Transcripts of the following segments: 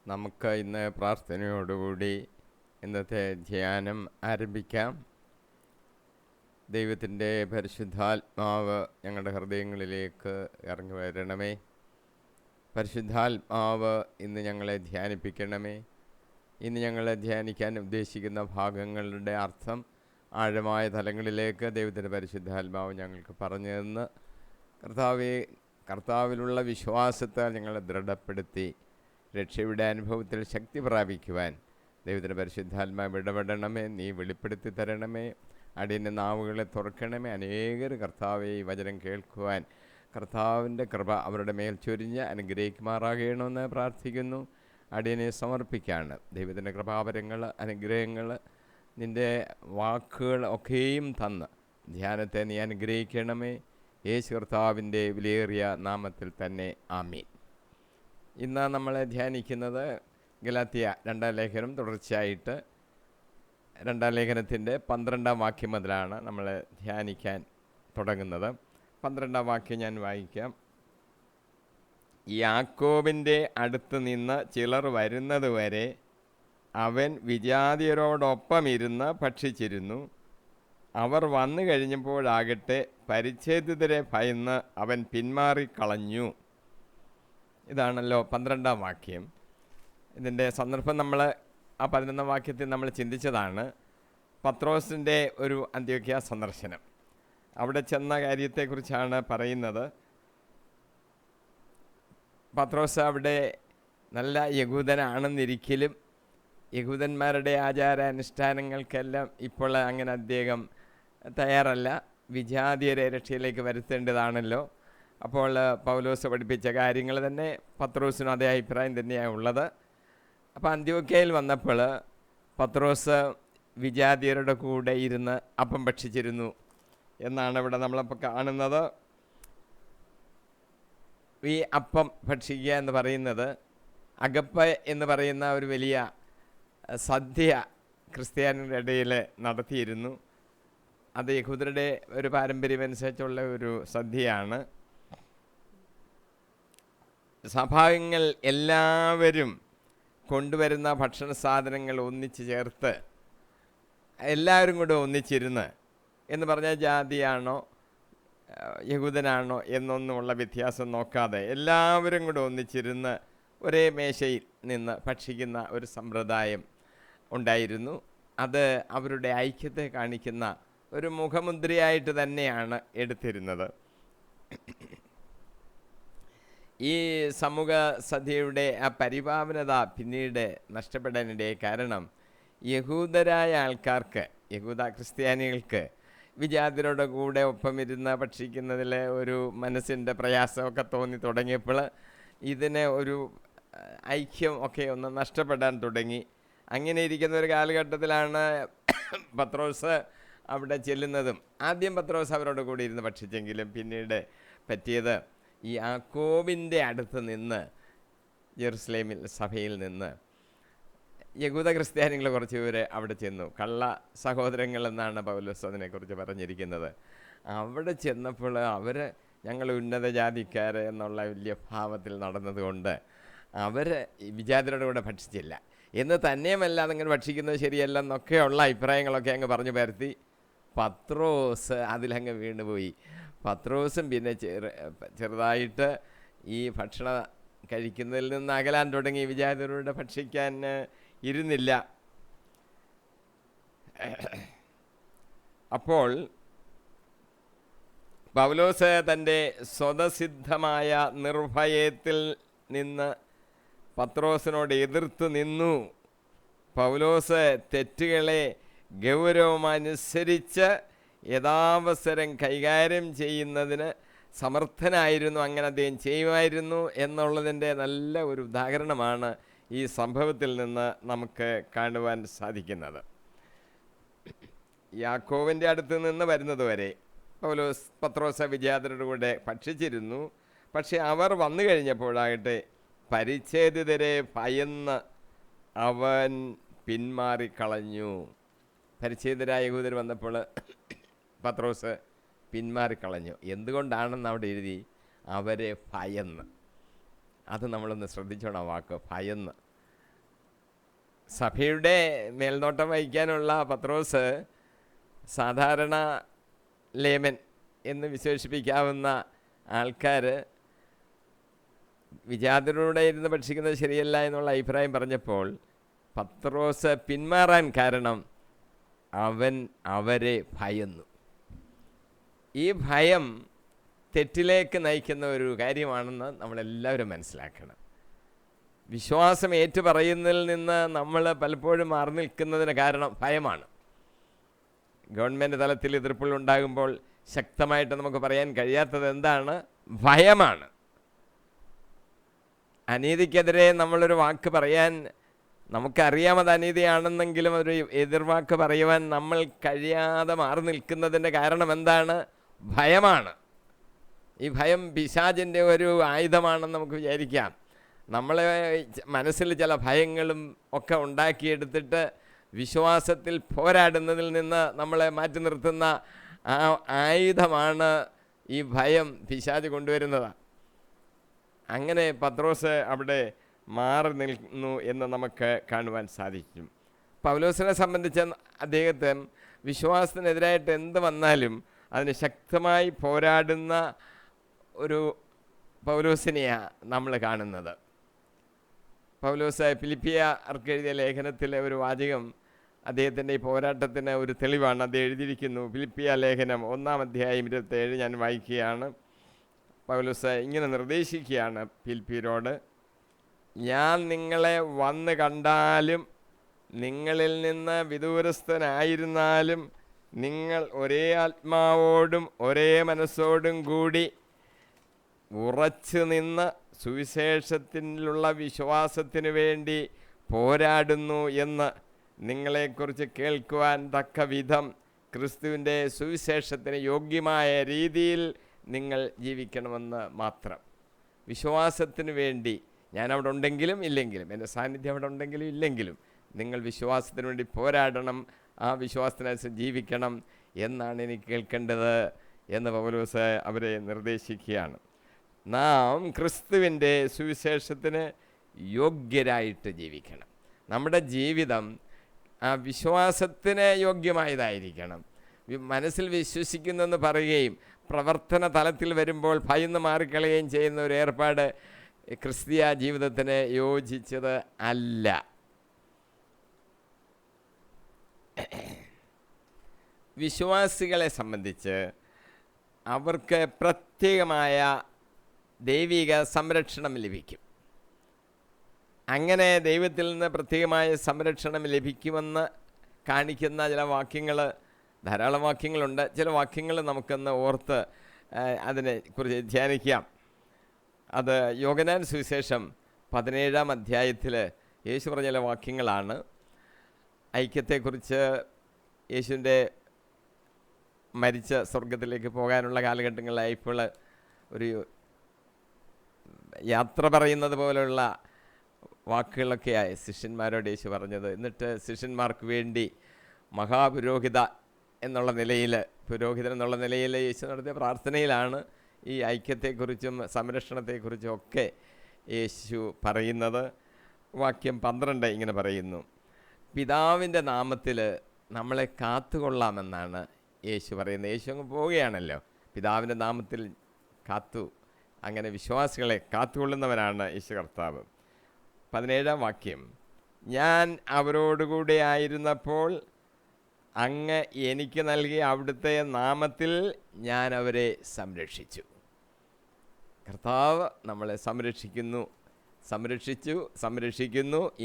നമുക്ക് ഇന്ന് പ്രാർത്ഥനയോടുകൂടി ഇന്നത്തെ ധ്യാനം ആരംഭിക്കാം. ദൈവത്തിൻ്റെ പരിശുദ്ധാത്മാവ് ഞങ്ങളുടെ ഹൃദയങ്ങളിലേക്ക് ഇറങ്ങി വരണമേ. പരിശുദ്ധാത്മാവ് ഇന്ന് ഞങ്ങളെ ധ്യാനിപ്പിക്കണമേ. ഇന്ന് ഞങ്ങൾ ധ്യാനിക്കാൻ ഉദ്ദേശിക്കുന്ന ഭാഗങ്ങളുടെ അർത്ഥം ആഴമായ തലങ്ങളിലേക്ക് ദൈവത്തിൻ്റെ പരിശുദ്ധാത്മാവ് ഞങ്ങൾക്ക് പറഞ്ഞു തന്ന് കർത്താവിലുള്ള വിശ്വാസത്തെ ഞങ്ങളെ ദൃഢപ്പെടുത്തി രക്ഷയുടെ അനുഭവത്തിൽ ശക്തി പ്രാപിക്കുവാൻ ദൈവത്തിൻ്റെ പരിശുദ്ധാത്മാവ് ഇടപെടണമേ. നീ വെളിപ്പെടുത്തി തരണമേ. അടിയൻ്റെ നാവുകളെ തുറക്കണമേ. അനേകർ കർത്താവെ ഈ വചനം കേൾക്കുവാൻ കർത്താവിൻ്റെ കൃപ അവരുടെ മേൽ ചൊരിഞ്ഞ് അനുഗ്രഹിക്കുമാറാകണമെന്ന് പ്രാർത്ഥിക്കുന്നു. അടിയനെ സമർപ്പിക്കുകയാണ്. ദൈവത്തിൻ്റെ കൃപാവരങ്ങൾ, അനുഗ്രഹങ്ങൾ, നിൻ്റെ വാക്കുകൾ ഒക്കെയും തന്ന് ധ്യാനത്തെ നീ അനുഗ്രഹിക്കണമേ. യേശു കർത്താവിൻ്റെ വിലയേറിയ നാമത്തിൽ തന്നെ ആമീൻ. ഇന്ന് നമ്മൾ ധ്യാനിക്കുന്നത് ഗലാത്യ 2-ാം ലേഖനം, തുടർച്ചയായിട്ട് 2-ാം ലേഖനത്തിൻ്റെ 12-ാം വാക്യം മുതലാണ് നമ്മൾ ധ്യാനിക്കാൻ തുടങ്ങുന്നത്. 12-ാം വാക്യം ഞാൻ വായിക്കാം. യാക്കോബിൻ്റെ അടുത്ത് നിന്ന് ചിലർ വരുന്നതുവരെ അവൻ വിജാതിയരോടൊപ്പം ഇരുന്ന് ഭക്ഷിച്ചിരുന്നു. അവർ വന്നു കഴിഞ്ഞപ്പോഴാകട്ടെ പരിച്ഛേദിതരെ ഭയന്ന് അവൻ പിന്മാറിക്കളഞ്ഞു. ഇതാണല്ലോ 12-ാം വാക്യം. ഇതിൻ്റെ സന്ദർഭം നമ്മൾ ആ 11-ാം വാക്യത്തിൽ നമ്മൾ ചിന്തിച്ചതാണ്. പത്രോസിൻ്റെ ഒരു അന്ത്യോക്യ സന്ദർശനം. അവിടെ ചെന്ന കാര്യത്തെക്കുറിച്ചാണ് പറയുന്നത്. പത്രോസ് അവിടെ നല്ല യഹൂദനാണെന്നിരിക്കലും യഹൂദന്മാരുടെ ആചാരാനുഷ്ഠാനങ്ങൾക്കെല്ലാം ഇപ്പോൾ അങ്ങനെ അദ്ദേഹം തയ്യാറല്ല. വിജാതിയരെ രക്ഷയിലേക്ക് വരുത്തേണ്ടതാണല്ലോ. അപ്പോൾ പൗലോസ് പഠിപ്പിച്ച കാര്യങ്ങൾ തന്നെ പത്രോസിനും അതേ അഭിപ്രായം തന്നെയാണ് ഉള്ളത്. അപ്പോൾ അന്ത്യോക്യയിൽ വന്നപ്പോൾ പത്രോസ് വിജാതിയരുടെ കൂടെ ഇരുന്ന് അപ്പം ഭക്ഷിച്ചിരുന്നു എന്നാണ് ഇവിടെ നമ്മളിപ്പോൾ കാണുന്നത്. ഈ അപ്പം ഭക്ഷിക്കുക എന്ന് പറയുന്നത് അഗപ്പ എന്ന് പറയുന്ന ഒരു വലിയ സദ്യ ക്രിസ്ത്യാനികളുടെ ഇടയിൽ നടത്തിയിരുന്നു. അത് യഹൂദരുടെ ഒരു പാരമ്പര്യമനുസരിച്ചുള്ള ഒരു സദ്യയാണ്. സഭാംഗങ്ങൾ എല്ലാവരും കൊണ്ടുവരുന്ന ഭക്ഷണ സാധനങ്ങൾ ഒന്നിച്ച് ചേർത്ത് എല്ലാവരും കൂടെ ഒന്നിച്ചിരുന്ന്, എന്ന് പറഞ്ഞാൽ ജാതിയാണോ യഹൂദനാണോ എന്നൊന്നുമുള്ള വ്യത്യാസം നോക്കാതെ എല്ലാവരും കൂടെ ഒന്നിച്ചിരുന്ന് ഒരേ മേശയിൽ നിന്ന് ഭക്ഷിക്കുന്ന ഒരു സമ്പ്രദായം ഉണ്ടായിരുന്നു. അത് അവരുടെ ഐക്യത്തെ കാണിക്കുന്ന ഒരു മുഖമുദ്രയായിട്ട് തന്നെയാണ് എടുത്തിരുന്നത്. ഈ സമൂഹ സദ്യയുടെ ആ പരിപാവനത പിന്നീട് നഷ്ടപ്പെടാനിടയായി. കാരണം യഹൂദരായ ആൾക്കാർക്ക്, യഹൂദ ക്രിസ്ത്യാനികൾക്ക് വിജാതിരുടെ കൂടെ ഒപ്പമിരുന്ന് ഭക്ഷിക്കുന്നതിൽ ഒരു മനസ്സിൻ്റെ പ്രയാസമൊക്കെ തോന്നി തുടങ്ങിയപ്പോൾ ഇതിനെ ഒരു ഐക്യം ഒക്കെ ഒന്ന് നഷ്ടപ്പെടാൻ തുടങ്ങി. അങ്ങനെ ഇരിക്കുന്ന ഒരു കാലഘട്ടത്തിലാണ് പത്രോസ് അവിടെ ചെല്ലുന്നതും. ആദ്യം പത്രോസ് അവരോട് കൂടി ഇരുന്ന് ഭക്ഷിച്ചെങ്കിലും പിന്നീട് പറ്റിയത് ഈ യാക്കോബിൻ്റെ അടുത്ത് നിന്ന്, ജെറുസലേമിൽ സഭയിൽ നിന്ന് യഹൂദ ക്രിസ്ത്യാനികൾ കുറച്ച് പേര് അവിടെ ചെന്നു. കള്ള സഹോദരങ്ങൾ എന്നാണ് പൗലോസ് അതിനെക്കുറിച്ച് പറഞ്ഞിരിക്കുന്നത്. അവിടെ ചെന്നപ്പോൾ അവർ ഞങ്ങൾ ഉന്നത ജാതിക്കാർ എന്നുള്ള വലിയ ഭാവത്തിൽ നടന്നതുകൊണ്ട് അവർ വിജാതിരുടെ കൂടെ ഭക്ഷിച്ചില്ല. എന്ന് തന്നെയുമല്ല, അതങ്ങനെ ഭക്ഷിക്കുന്നത് ശരിയല്ലെന്നൊക്കെയുള്ള അഭിപ്രായങ്ങളൊക്കെ അങ്ങ് പറഞ്ഞു പരത്തി പത്രോസ് അതിലങ്ങ് വീണുപോയി. പത്രോസും പിന്നെ ചെറുതായിട്ട് ഈ ഭക്ഷണം കഴിക്കുന്നതിൽ നിന്ന് അകലാൻ തുടങ്ങി. വിജാതിയരോട് ഭക്ഷിക്കാൻ ഇരുന്നില്ല. അപ്പോൾ പൗലോസ് തൻ്റെ സ്വതസിദ്ധമായ നിർഭയത്തിൽ നിന്ന് പത്രോസിനോട് എതിർത്ത് നിന്നു. പൗലോസ് തെറ്റുകളെ ഗൗരവമനുസരിച്ച് യഥാവസരം കൈകാര്യം ചെയ്യുന്നതിന് സമർത്ഥനായിരുന്നു. അങ്ങനെ അദ്ദേഹം ചെയ്യുമായിരുന്നു എന്നുള്ളതിൻ്റെ നല്ല ഒരു ഉദാഹരണമാണ് ഈ സംഭവത്തിൽ നിന്ന് നമുക്ക് കാണുവാൻ സാധിക്കുന്നത്. യാക്കോബിൻ്റെ അടുത്ത് നിന്ന് വരുന്നതുവരെ പത്രോസ് വിജാതിരുടെ കൂടെ ഭക്ഷിച്ചിരുന്നു. പക്ഷെ അവർ വന്നു കഴിഞ്ഞപ്പോഴാകട്ടെ പരിച്ഛേദിതരെ ഭയന്ന് അവൻ പിന്മാറിക്കളഞ്ഞു. പരിച്ഛേദിതരായ യഹൂദർ വന്നപ്പോൾ പത്രോസ് പിന്മാറിക്കളഞ്ഞു. എന്തുകൊണ്ടാണെന്ന് അവിടെ എഴുതി, അവരെ ഭയന്ന്. അത് നമ്മളൊന്ന് ശ്രദ്ധിച്ചോണം, വാക്ക് ഭയന്ന്. സഭയുടെ മേൽനോട്ടം വഹിക്കാനുള്ള പത്രോസ് സാധാരണ ലേമൻ എന്ന് വിശേഷിപ്പിക്കാവുന്ന ആൾക്കാർ വിജാതിലൂടെ ഇരുന്ന് ഭക്ഷിക്കുന്നത് ശരിയല്ല എന്നുള്ള അഭിപ്രായം പറഞ്ഞപ്പോൾ പത്രോസ് പിന്മാറാൻ കാരണം അവൻ അവരെ ഭയന്നു. ഈ ഭയം തെറ്റിലേക്ക് നയിക്കുന്ന ഒരു കാര്യമാണെന്ന് നമ്മളെല്ലാവരും മനസ്സിലാക്കണം. വിശ്വാസം ഏറ്റുപറയുന്നതിൽ നിന്ന് നമ്മൾ പലപ്പോഴും മാറി നിൽക്കുന്നതിന് കാരണം ഭയമാണ്. ഗവൺമെൻറ് തലത്തിൽ എതിർപ്പുകൾ ഉണ്ടാകുമ്പോൾ ശക്തമായിട്ട് നമുക്ക് പറയാൻ കഴിയാത്തത് എന്താണ്? ഭയമാണ്. അനീതിക്കെതിരെ നമ്മളൊരു വാക്ക് പറയാൻ നമുക്കറിയാം അത് അനീതിയാണെന്നെങ്കിലും ഒരു എതിർവാക്ക് പറയുവാൻ നമ്മൾ കഴിയാതെ മാറി നിൽക്കുന്നതിൻ്റെ കാരണം എന്താണ്? ഭയമാണ്. ഈ ഭയം പിശാചിൻ്റെ ഒരു ആയുധമാണെന്ന് നമുക്ക് വിചാരിക്കാം. നമ്മളെ മനസ്സിൽ ചില ഭയങ്ങളും ഒക്കെ ഉണ്ടാക്കിയെടുത്തിട്ട് വിശ്വാസത്തിൽ പോരാടുന്നതിൽ നിന്ന് നമ്മളെ മാറ്റി നിർത്തുന്ന ആ ആയുധമാണ് ഈ ഭയം പിശാച് കൊണ്ടുവരുന്നത്. അങ്ങനെ പത്രോസ് അവിടെ മാറി നിൽക്കുന്നു എന്ന് നമുക്ക് കാണുവാൻ സാധിക്കും. പൗലോസിനെ സംബന്ധിച്ച് അദ്ദേഹത്തെ വിശ്വാസത്തിനെതിരായിട്ട് എന്ത് വന്നാലും അതിന് ശക്തമായി പോരാടുന്ന ഒരു പൗലോസിനെയാണ് നമ്മൾ കാണുന്നത്. പൗലോസ് ഫിലിപ്പിയർക്ക് എഴുതിയ ലേഖനത്തിലെ ഒരു വാചകം അദ്ദേഹത്തിൻ്റെ ഈ പോരാട്ടത്തിന് ഒരു തെളിവാണ്. അത് എഴുതിയിരിക്കുന്നു. ഫിലിപ്പിയ ലേഖനം 1-ാം അധ്യായം 27 ഞാൻ വായിക്കുകയാണ്. പൗലോസ് ഇങ്ങനെ നിർദ്ദേശിക്കുകയാണ് ഫിലിപ്പിയരോട്: ഞാൻ നിങ്ങളെ വന്ന് കണ്ടാലും നിങ്ങളിൽ നിന്ന് വിദൂരസ്ഥനായിരുന്നാലും നിങ്ങൾ ഒരേ ആത്മാവോടും ഒരേ മനസ്സോടും കൂടി ഉറച്ചു നിന്ന് സുവിശേഷത്തിലുള്ള വിശ്വാസത്തിനു വേണ്ടി പോരാടുന്നു എന്ന് നിങ്ങളെക്കുറിച്ച് കേൾക്കുവാൻ തക്ക വിധം ക്രിസ്തുവിൻ്റെ സുവിശേഷത്തിന് യോഗ്യമായ രീതിയിൽ നിങ്ങൾ ജീവിക്കണമെന്ന് മാത്രം. വിശ്വാസത്തിന് വേണ്ടി ഞാൻ അവിടെ ഉണ്ടെങ്കിലും ഇല്ലെങ്കിലും, എൻ്റെ സാന്നിധ്യം അവിടെ ഉണ്ടെങ്കിലും ഇല്ലെങ്കിലും, നിങ്ങൾ വിശ്വാസത്തിന് വേണ്ടി പോരാടണം, ആ വിശ്വാസത്തിനനുസരിച്ച് ജീവിക്കണം എന്നാണ് എനിക്ക് കേൾക്കേണ്ടത് എന്ന് പൗലോസ് അവരെ നിർദ്ദേശിക്കുകയാണ്. നാം ക്രിസ്തുവിൻ്റെ സുവിശേഷത്തിന് യോഗ്യരായിട്ട് ജീവിക്കണം. നമ്മുടെ ജീവിതം ആ വിശ്വാസത്തിന് യോഗ്യമായതായിരിക്കണം. മനസ്സിൽ വിശ്വസിക്കുന്നെന്ന് പറയുകയും പ്രവർത്തന തലത്തിൽ വരുമ്പോൾ ഭയന്ന് മാറിക്കളയുകയും ചെയ്യുന്ന ഒരു ഏർപ്പാട് ക്രിസ്തീയ ജീവിതത്തിന് യോജിച്ചത് അല്ല. വിശ്വാസികളെ സംബന്ധിച്ച് അവർക്ക് പ്രത്യേകമായ ദൈവിക സംരക്ഷണം ലഭിക്കും. അങ്ങനെ ദൈവത്തിൽ നിന്ന് പ്രത്യേകമായ സംരക്ഷണം ലഭിക്കുമെന്ന് കാണിക്കുന്ന ചില വാക്യങ്ങൾ, ധാരാളം വാക്യങ്ങളുണ്ട്. ചില വാക്യങ്ങൾ നമുക്കൊന്ന് ഓർത്ത് അതിനെക്കുറിച്ച് ധ്യാനിക്കാം. അത് യോഹന്നാൻ സുവിശേഷം 17-ാം അധ്യായത്തിൽ യേശു പറഞ്ഞ ചില വാക്യങ്ങളാണ്. ഐക്യത്തെക്കുറിച്ച്, യേശുവിൻ്റെ മരിച്ച സ്വർഗത്തിലേക്ക് പോകാനുള്ള കാലഘട്ടങ്ങളിലായപ്പോൾ ഒരു യാത്ര പറയുന്നത് പോലെയുള്ള വാക്കുകളൊക്കെയായി ശിഷ്യന്മാരോട് യേശു പറഞ്ഞത്. എന്നിട്ട് ശിഷ്യന്മാർക്ക് വേണ്ടി മഹാപുരോഹിത എന്നുള്ള നിലയിൽ, പുരോഹിതൻ എന്നുള്ള നിലയിൽ യേശു നടത്തിയ പ്രാർത്ഥനയിലാണ് ഈ ഐക്യത്തെക്കുറിച്ചും സംരക്ഷണത്തെക്കുറിച്ചും ഒക്കെ യേശു പറയുന്നത്. വാക്യം 12 ഇങ്ങനെ പറയുന്നു: പിതാവിൻ്റെ നാമത്തിൽ നമ്മളെ കാത്തുകൊള്ളാമെന്നാണ് യേശു പറയുന്നത്. യേശു അങ്ങ് പോവുകയാണല്ലോ, പിതാവിൻ്റെ നാമത്തിൽ കാത്തു, അങ്ങനെ വിശ്വാസികളെ കാത്തുകൊള്ളുന്നവനാണ് യേശു കർത്താവ്. 17-ാം വാക്യം: ഞാൻ അവരോടുകൂടെ ആയിരുന്നപ്പോൾ അങ്ങ് എനിക്ക് നൽകിയ അവിടുത്തെ നാമത്തിൽ ഞാൻ അവരെ സംരക്ഷിച്ചു. കർത്താവ് നമ്മളെ സംരക്ഷിക്കുന്നു,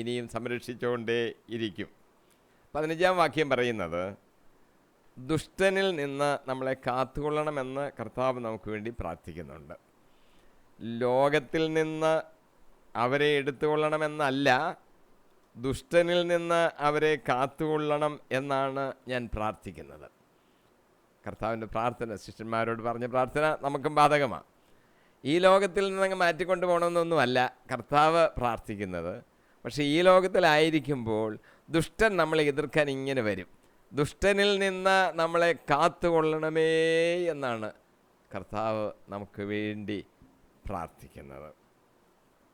ഇനിയും സംരക്ഷിച്ചുകൊണ്ടേ ഇരിക്കും. 15-ാം വാക്യം പറയുന്നത് ദുഷ്ടനിൽ നിന്ന് നമ്മളെ കാത്തുകൊള്ളണമെന്ന് കർത്താവ് നമുക്ക് വേണ്ടി പ്രാർത്ഥിക്കുന്നുണ്ട്. ലോകത്തിൽ നിന്ന് അവരെ എടുത്തുകൊള്ളണമെന്നല്ല, ദുഷ്ടനിൽ നിന്ന് അവരെ കാത്തുകൊള്ളണം എന്നാണ് ഞാൻ പ്രാർത്ഥിക്കുന്നത്. കർത്താവിൻ്റെ പ്രാർത്ഥന, ശിഷ്യന്മാരോട് പറഞ്ഞ പ്രാർത്ഥന നമുക്കും ബാധകമാണ്. ഈ ലോകത്തിൽ നിന്നങ്ങ് മാറ്റിക്കൊണ്ട് പോകണമെന്നൊന്നുമല്ല കർത്താവ് പ്രാർത്ഥിക്കുന്നത്. പക്ഷേ ഈ ലോകത്തിലായിരിക്കുമ്പോൾ ദുഷ്ടൻ നമ്മളെ എതിർക്കാൻ ഇങ്ങനെ വരും. ദുഷ്ടനിൽ നിന്ന് നമ്മളെ കാത്തുകൊള്ളണമേ എന്നാണ് കർത്താവ് നമുക്ക് വേണ്ടി പ്രാർത്ഥിക്കുന്നത്.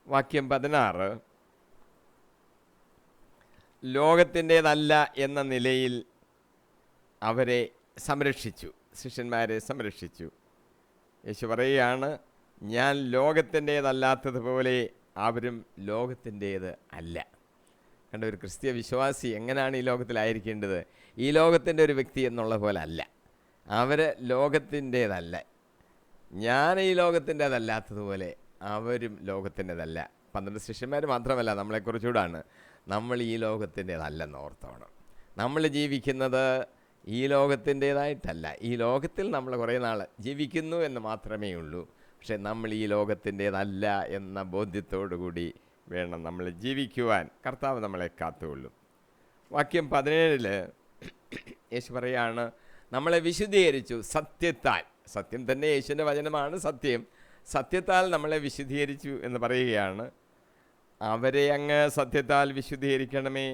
വാക്യം 16: ലോകത്തിൻ്റേതല്ല എന്ന നിലയിൽ അവരെ സംരക്ഷിച്ചു, ശിഷ്യന്മാരെ സംരക്ഷിച്ചു. യേശു പറയുകയാണ്, ഞാൻ ലോകത്തിൻ്റേതല്ലാത്തതുപോലെ അവരും ലോകത്തിൻ്റേത് അല്ല. കണ്ട, ഒരു ക്രിസ്തീയ വിശ്വാസി എങ്ങനെയാണ് ഈ ലോകത്തിലായിരിക്കേണ്ടത്? ഈ ലോകത്തിൻ്റെ ഒരു വ്യക്തി എന്നുള്ള പോലെ അല്ല. അവർ ലോകത്തിൻ്റേതല്ല. ഞാൻ ഈ ലോകത്തിൻ്റേതല്ലാത്തതുപോലെ അവരും ലോകത്തിൻ്റേതല്ല. 12 ശിഷ്യന്മാർ മാത്രമല്ല, നമ്മളെക്കുറിച്ചുകൂടാണ്. നമ്മൾ ഈ ലോകത്തിൻ്റേതല്ലെന്ന് ഓർത്തോണം. നമ്മൾ ജീവിക്കുന്നത് ഈ ലോകത്തിൻ്റേതായിട്ടല്ല. ഈ ലോകത്തിൽ നമ്മൾ കുറേ നാൾ ജീവിക്കുന്നു എന്ന് മാത്രമേ ഉള്ളൂ. പക്ഷെ നമ്മൾ ഈ ലോകത്തിൻ്റേതല്ല എന്ന ബോധ്യത്തോടു കൂടി വേണം നമ്മൾ ജീവിക്കുവാൻ. കർത്താവ് നമ്മളെ കാത്തുകൊള്ളും. വാക്യം 17 യേശു പറയാണ്, നമ്മളെ വിശുദ്ധീകരിച്ചു സത്യത്താൽ. സത്യം തന്നെ യേശുവിൻ്റെ വചനമാണ് സത്യം. സത്യത്താൽ നമ്മളെ വിശുദ്ധീകരിച്ചു എന്ന് പറയുകയാണ്. അവരെ അങ്ങ് സത്യത്താൽ വിശുദ്ധീകരിക്കണമേ.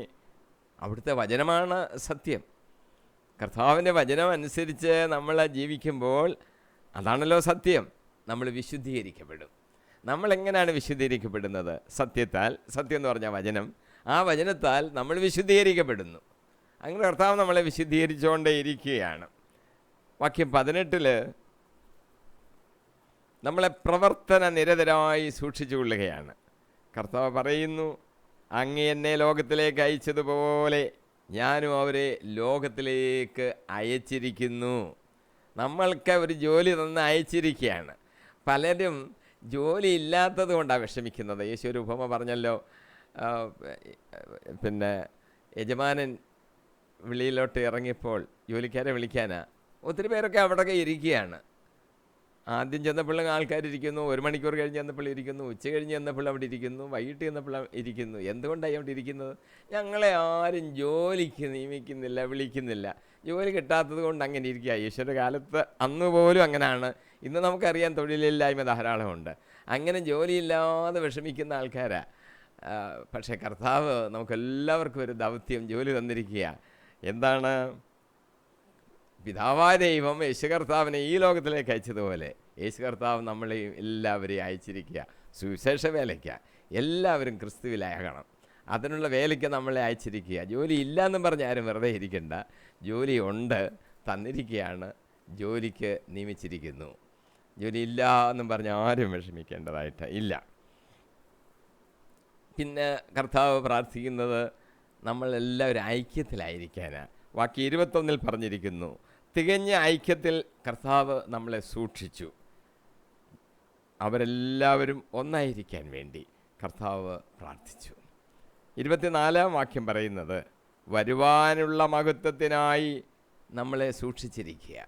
അവിടുത്തെ വചനമാണ് സത്യം. കർത്താവിൻ്റെ വചനം അനുസരിച്ച് നമ്മൾ ജീവിക്കുമ്പോൾ അതാണല്ലോ സത്യം. നമ്മൾ വിശുദ്ധീകരിക്കപ്പെടും. നമ്മളെങ്ങനെയാണ് വിശുദ്ധീകരിക്കപ്പെടുന്നത്? സത്യത്താൽ. സത്യം എന്ന് പറഞ്ഞാൽ വചനം. ആ വചനത്താൽ നമ്മൾ വിശുദ്ധീകരിക്കപ്പെടുന്നു. അങ്ങനെ കർത്താവ് നമ്മളെ വിശുദ്ധീകരിച്ചുകൊണ്ടേ ഇരിക്കുകയാണ്. വാക്യം 18 നമ്മളെ പ്രവർത്തന നിരതരായി സൂക്ഷിച്ചു കൊള്ളുകയാണ്. കർത്താവ് പറയുന്നു, അങ്ങ് എന്നെ ലോകത്തിലേക്ക് അയച്ചതുപോലെ ഞാനും അവരെ ലോകത്തിലേക്ക് അയച്ചിരിക്കുന്നു. നമ്മൾക്ക് ഒരു ജോലി തന്ന് അയച്ചിരിക്കുകയാണ്. പലരും ജോലി ഇല്ലാത്തത് കൊണ്ടാണ് വിഷമിക്കുന്നത്. യേശു ഒരു ഉപമ പറഞ്ഞല്ലോ, പിന്നെ യജമാനൻ വെളിയിലോട്ട് ഇറങ്ങിയപ്പോൾ ജോലിക്കാരെ വിളിക്കാനാ. ഒത്തിരി പേരൊക്കെ അവിടെയൊക്കെ ഇരിക്കുകയാണ്. ആദ്യം ചെന്നപ്പോൾ ആൾക്കാരിയ്ക്കുന്നു, 1 മണിക്കൂർ കഴിഞ്ഞ് ചെന്നപ്പോൾ ഇരിക്കുന്നു, ഉച്ച കഴിഞ്ഞ് ചെന്നപ്പോൾ അവിടെ ഇരിക്കുന്നു, വൈകിട്ട് ചെന്നപ്പോൾ ഇരിക്കുന്നു. എന്തുകൊണ്ടാണ് അവിടെ ഇരിക്കുന്നത്? ഞങ്ങളെ ആരും ജോലിക്ക് നിയമിക്കുന്നില്ല, വിളിക്കുന്നില്ല. ജോലി കിട്ടാത്തത് കൊണ്ട് അങ്ങനെ ഇരിക്കുക. ഈശ്വര കാലത്ത് അന്ന് പോലും അങ്ങനെയാണ്. ഇന്ന് നമുക്കറിയാം തൊഴിലില്ലായ്മ ധാരാളമുണ്ട്. അങ്ങനെ ജോലിയില്ലാതെ വിഷമിക്കുന്ന ആൾക്കാരാണ്. പക്ഷേ കർത്താവ് നമുക്കെല്ലാവർക്കും ഒരു ദൗത്യം, ജോലി തന്നിരിക്കുക. എന്താണ്? പിതാവായ ദൈവം യേശു കർത്താവിനെ ഈ ലോകത്തിലേക്ക് അയച്ചതുപോലെ യേശു കർത്താവ് നമ്മളെയും എല്ലാവരെയും അയച്ചിരിക്കുക. സുവിശേഷ വേലയ്ക്ക് എല്ലാവരും ക്രിസ്തുവിലാകണം. അതിനുള്ള വേലയ്ക്ക് നമ്മളെ അയച്ചിരിക്കുക. ജോലി ഇല്ലയെന്നും പറഞ്ഞ് ആരും വെറുതെ ഇരിക്കണ്ട. ജോലി ഉണ്ട്, തന്നിരിക്കുകയാണ്, ജോലിക്ക് നിയമിച്ചിരിക്കുന്നു. ജോലി ഇല്ല എന്നും പറഞ്ഞ് ആരും വിഷമിക്കേണ്ടതായിട്ട് ഇല്ല. പിന്നെ കർത്താവ് പ്രാർത്ഥിക്കുന്നത് നമ്മളെല്ലാവരും ഐക്യത്തിലായിരിക്കാനാണ്. വാക്യം 21 പറഞ്ഞിരിക്കുന്നു, തികഞ്ഞ ഐക്യത്തിൽ കർത്താവ് നമ്മളെ സൂക്ഷിച്ചു. അവരെല്ലാവരും ഒന്നായിരിക്കാൻ വേണ്ടി കർത്താവ് പ്രാർത്ഥിച്ചു. 24 വാക്യം പറയുന്നത്, വരുവാനുള്ള മഹത്വത്തിനായി നമ്മളെ സൂക്ഷിച്ചിരിക്കുക.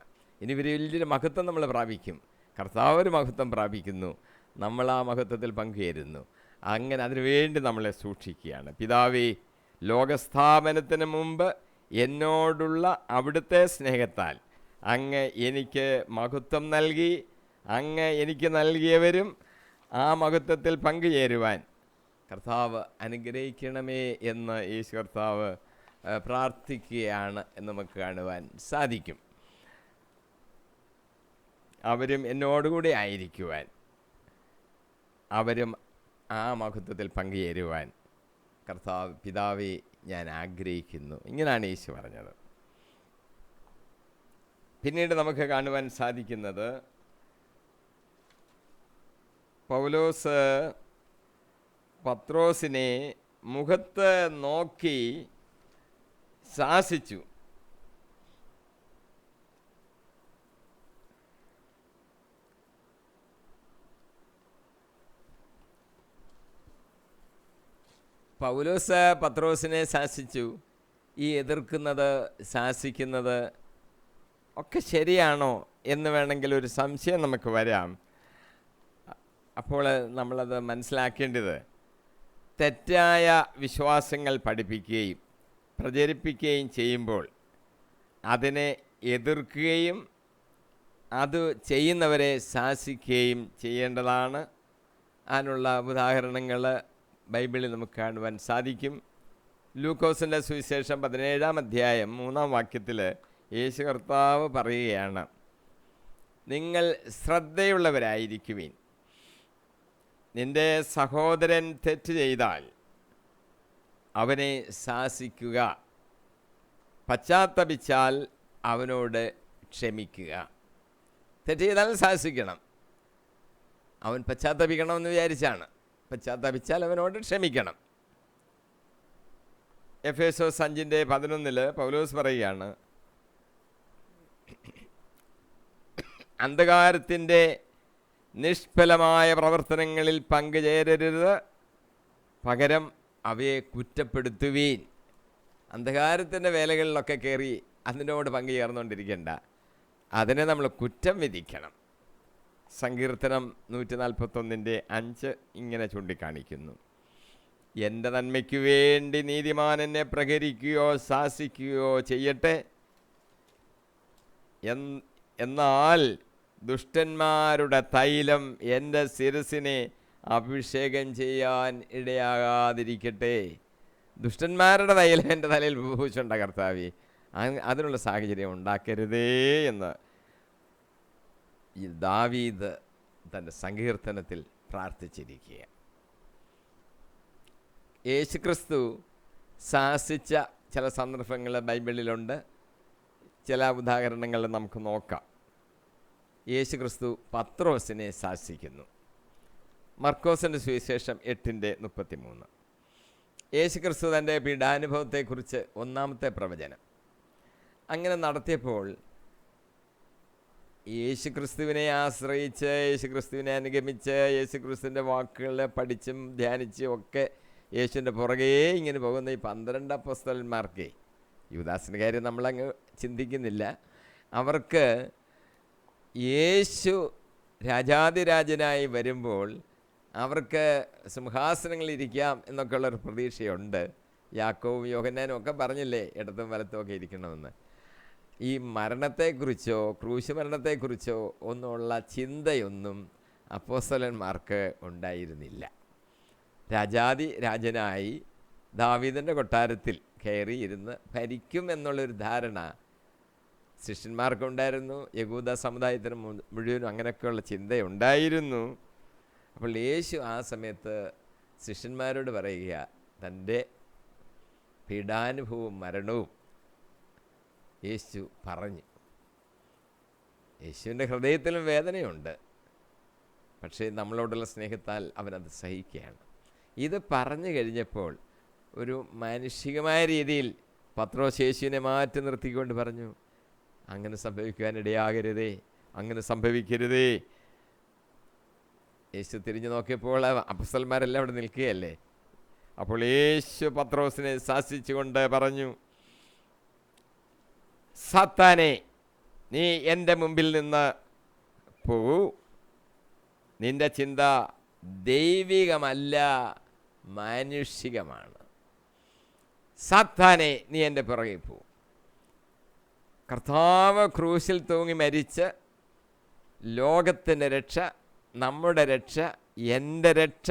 ഇനി വലിയൊരു മഹത്വം നമ്മൾ പ്രാപിക്കും. കർത്താവ് ഒരു മഹത്വം പ്രാപിക്കുന്നു, നമ്മൾ ആ മഹത്വത്തിൽ പങ്കുചേരുന്നു. അങ്ങനെ അതിനുവേണ്ടി നമ്മളെ സൂക്ഷിക്കുകയാണ്. പിതാവേ, ലോകസ്ഥാപനത്തിന് മുമ്പ് എന്നോടുള്ള അവിടുത്തെ സ്നേഹത്താൽ അങ്ങ് എനിക്ക് മഹത്വം നൽകി. അങ്ങ് എനിക്ക് നൽകിയവരും ആ മഹത്വത്തിൽ പങ്കുചേരുവാൻ കർത്താവ് അനുഗ്രഹിക്കണമേ എന്ന് യേശു കർത്താവ് പ്രാർത്ഥിക്കുകയാണ് എന്ന് നമുക്ക് കാണുവാൻ സാധിക്കും. അവരും എന്നോടുകൂടി ആയിരിക്കുവാൻ, അവരും ആ മഹത്വത്തിൽ പങ്കുചേരുവാൻ കർത്താവ് പിതാവേ ഞാൻ ആഗ്രഹിക്കുന്നു. ഇങ്ങനെയാണ് യേശു പറഞ്ഞത്. പിന്നീട് നമുക്ക് കാണുവാൻ സാധിക്കുന്നത്, പൗലോസ് പത്രോസിനെ മുഖത്ത് നോക്കി ശാസിച്ചു. പൗലോസ് പത്രോസിനെ ശാസിച്ചു. ഈ എതിർക്കുന്നത്, ശാസിക്കുന്നത് ഒക്കെ ശരിയാണോ എന്ന് വേണമെങ്കിൽ ഒരു സംശയം നമുക്ക് വരാം. അപ്പോൾ നമ്മളത് മനസ്സിലാക്കേണ്ടത്, തെറ്റായ വിശ്വാസങ്ങൾ പഠിപ്പിക്കുകയും പ്രചരിപ്പിക്കുകയും ചെയ്യുമ്പോൾ അതിനെ എതിർക്കുകയും അത് ചെയ്യുന്നവരെ ശാസിക്കുകയും ചെയ്യേണ്ടതാണ്. അതിനുള്ള ഉദാഹരണങ്ങൾ ബൈബിളിൽ നമുക്ക് കാണുവാൻ സാധിക്കും. ലൂക്കോസിൻ്റെ സുവിശേഷം 17-ാം അധ്യായം 3-ാം വാക്യത്തിൽ യേശു കർത്താവ് പറയുകയാണ്, നിങ്ങൾ ശ്രദ്ധയുള്ളവരായിരിക്കുവിൻ. നിൻ്റെ സഹോദരൻ തെറ്റ് ചെയ്താൽ അവനെ ശാസിക്കുക, പശ്ചാത്തപിച്ചാൽ അവനോട് ക്ഷമിക്കുക. തെറ്റ് ചെയ്താൽ ശാസിക്കണം. അവൻ പശ്ചാത്തപിക്കണമെന്ന് വിചാരിച്ചാണ്. പശ്ചാത്തപിച്ചാൽ അവനോട് ക്ഷമിക്കണം. എഫേസോസ് 5:11 പൗലോസ് പറയുകയാണ്, അന്ധകാരത്തിൻ്റെ നിഷ്ഫലമായ പ്രവർത്തനങ്ങളിൽ പങ്കുചേരരുത്, പകരം അവയെ കുറ്റപ്പെടുത്തുവീൻ. അന്ധകാരത്തിൻ്റെ വേലകളിലൊക്കെ കയറി അതിനോട് പങ്കുചേർന്നുകൊണ്ടിരിക്കേണ്ട, അതിനെ നമ്മൾ കുറ്റം വിധിക്കണം. സങ്കീർത്തനം 141:5 ഇങ്ങനെ ചൂണ്ടിക്കാണിക്കുന്നു, എൻ്റെ നന്മയ്ക്കു വേണ്ടി നീതിമാൻ എന്നെ പ്രഹരിക്കുകയോ ശാസിക്കുകയോ ചെയ്യട്ടെ, എന്നാൽ ദുഷ്ടന്മാരുടെ തൈലം എൻ്റെ ശിരസിനെ അഭിഷേകം ചെയ്യാൻ ഇടയാകാതിരിക്കട്ടെ. ദുഷ്ടന്മാരുടെ തൈലം എൻ്റെ തലയിൽ പൂശുണ്ട കർത്താവേ, അതിനുള്ള സാഹചര്യം ഉണ്ടാക്കരുതേ എന്ന് ഈ ദാവീദ് തൻ്റെ സങ്കീർത്തനത്തിൽ പ്രാർത്ഥിച്ചിരിക്കുക. യേശുക്രിസ്തു ശാസിച്ച ചില സന്ദർഭങ്ങൾ ബൈബിളിലുണ്ട്. ചില ഉദാഹരണങ്ങൾ നമുക്ക് നോക്കാം. യേശുക്രിസ്തു പത്രോസിനെ ശാസിക്കുന്നു. മർക്കോസിൻ്റെ സുവിശേഷം 8:33. യേശുക്രിസ്തു തൻ്റെ പീഡാനുഭവത്തെക്കുറിച്ച് ഒന്നാമത്തെ പ്രവചനം അങ്ങനെ നടത്തിയപ്പോൾ യേശുക്രിസ്തുവിനെ ആശ്രയിച്ച്, യേശുക്രിസ്തുവിനെ അനുഗമിച്ച്, യേശുക്രിസ്തുവിൻ്റെ വാക്കുകൾ പഠിച്ചും ധ്യാനിച്ചും ഒക്കെ യേശുവിൻ്റെ പുറകെ ഇങ്ങനെ പോകുന്ന ഈ 12 അപ്പോസ്തലന്മാർക്ക്, യൂദാസിൻ്റെ കാര്യം നമ്മളങ്ങ് ചിന്തിക്കുന്നില്ല, അവർക്ക് യേശു രാജാതിരാജനായി വരുമ്പോൾ അവർക്ക് സിംഹാസനങ്ങളിരിക്കാം എന്നൊക്കെയുള്ളൊരു പ്രതീക്ഷയുണ്ട്. യാക്കോവും യോഹന്നാനും ഒക്കെ പറഞ്ഞില്ലേ ഇടത്തും വലത്തും ഒക്കെ ഇരിക്കണമെന്ന്. ഈ മരണത്തെക്കുറിച്ചോ ക്രൂശ് മരണത്തെക്കുറിച്ചോ ഒന്നുമുള്ള ചിന്തയൊന്നും അപ്പോസ്തലന്മാർക്ക് ഉണ്ടായിരുന്നില്ല. രാജാതി-രാജനായി ദാവീദിൻ്റെ കൊട്ടാരത്തിൽ കയറി ഇരുന്ന് ഭരിക്കും എന്നുള്ളൊരു ധാരണ ശിഷ്യന്മാർക്കുണ്ടായിരുന്നു. യഹൂദ സമുദായത്തിന് മുഴുവനും അങ്ങനെയൊക്കെയുള്ള ചിന്തയുണ്ടായിരുന്നു. അപ്പോൾ യേശു ആ സമയത്ത് ശിഷ്യന്മാരോട് പറയുക, തൻ്റെ പീഡാനുഭവവും മരണവും യേശു പറഞ്ഞു. യേശുവിൻ്റെ ഹൃദയത്തിലും വേദനയുണ്ട്, പക്ഷേ നമ്മളോടുള്ള സ്നേഹത്താൽ അവനത് സഹിക്കുകയാണ്. ഇത് പറഞ്ഞു കഴിഞ്ഞപ്പോൾ ഒരു മാനുഷികമായ രീതിയിൽ പത്രോസ് യേശുവിനെ മാറ്റി നിർത്തിക്കൊണ്ട് പറഞ്ഞു, അങ്ങനെ സംഭവിക്കുവാനിടയാകരുതേ, അങ്ങനെ സംഭവിക്കരുതേ. യേശു തിരിഞ്ഞു നോക്കിയപ്പോൾ അപ്പോസ്തലന്മാരെല്ലാം അവിടെ നിൽക്കുകയല്ലേ. അപ്പോൾ യേശു പത്രോസിനെ ശാസിച്ചുകൊണ്ട് പറഞ്ഞു, സാത്താനെ, നീ എൻ്റെ മുമ്പിൽ നിന്ന് പോകൂ, നിന്റെ ചിന്ത ദൈവികമല്ല, മാനുഷികമാണ്. സാത്താനെ, നീ എൻ്റെ പുറകെ പോ. കർത്താവ് ക്രൂശിൽ തൂങ്ങി മരിച്ച് ലോകത്തിൻ്റെ രക്ഷ, നമ്മുടെ രക്ഷ, എൻ്റെ രക്ഷ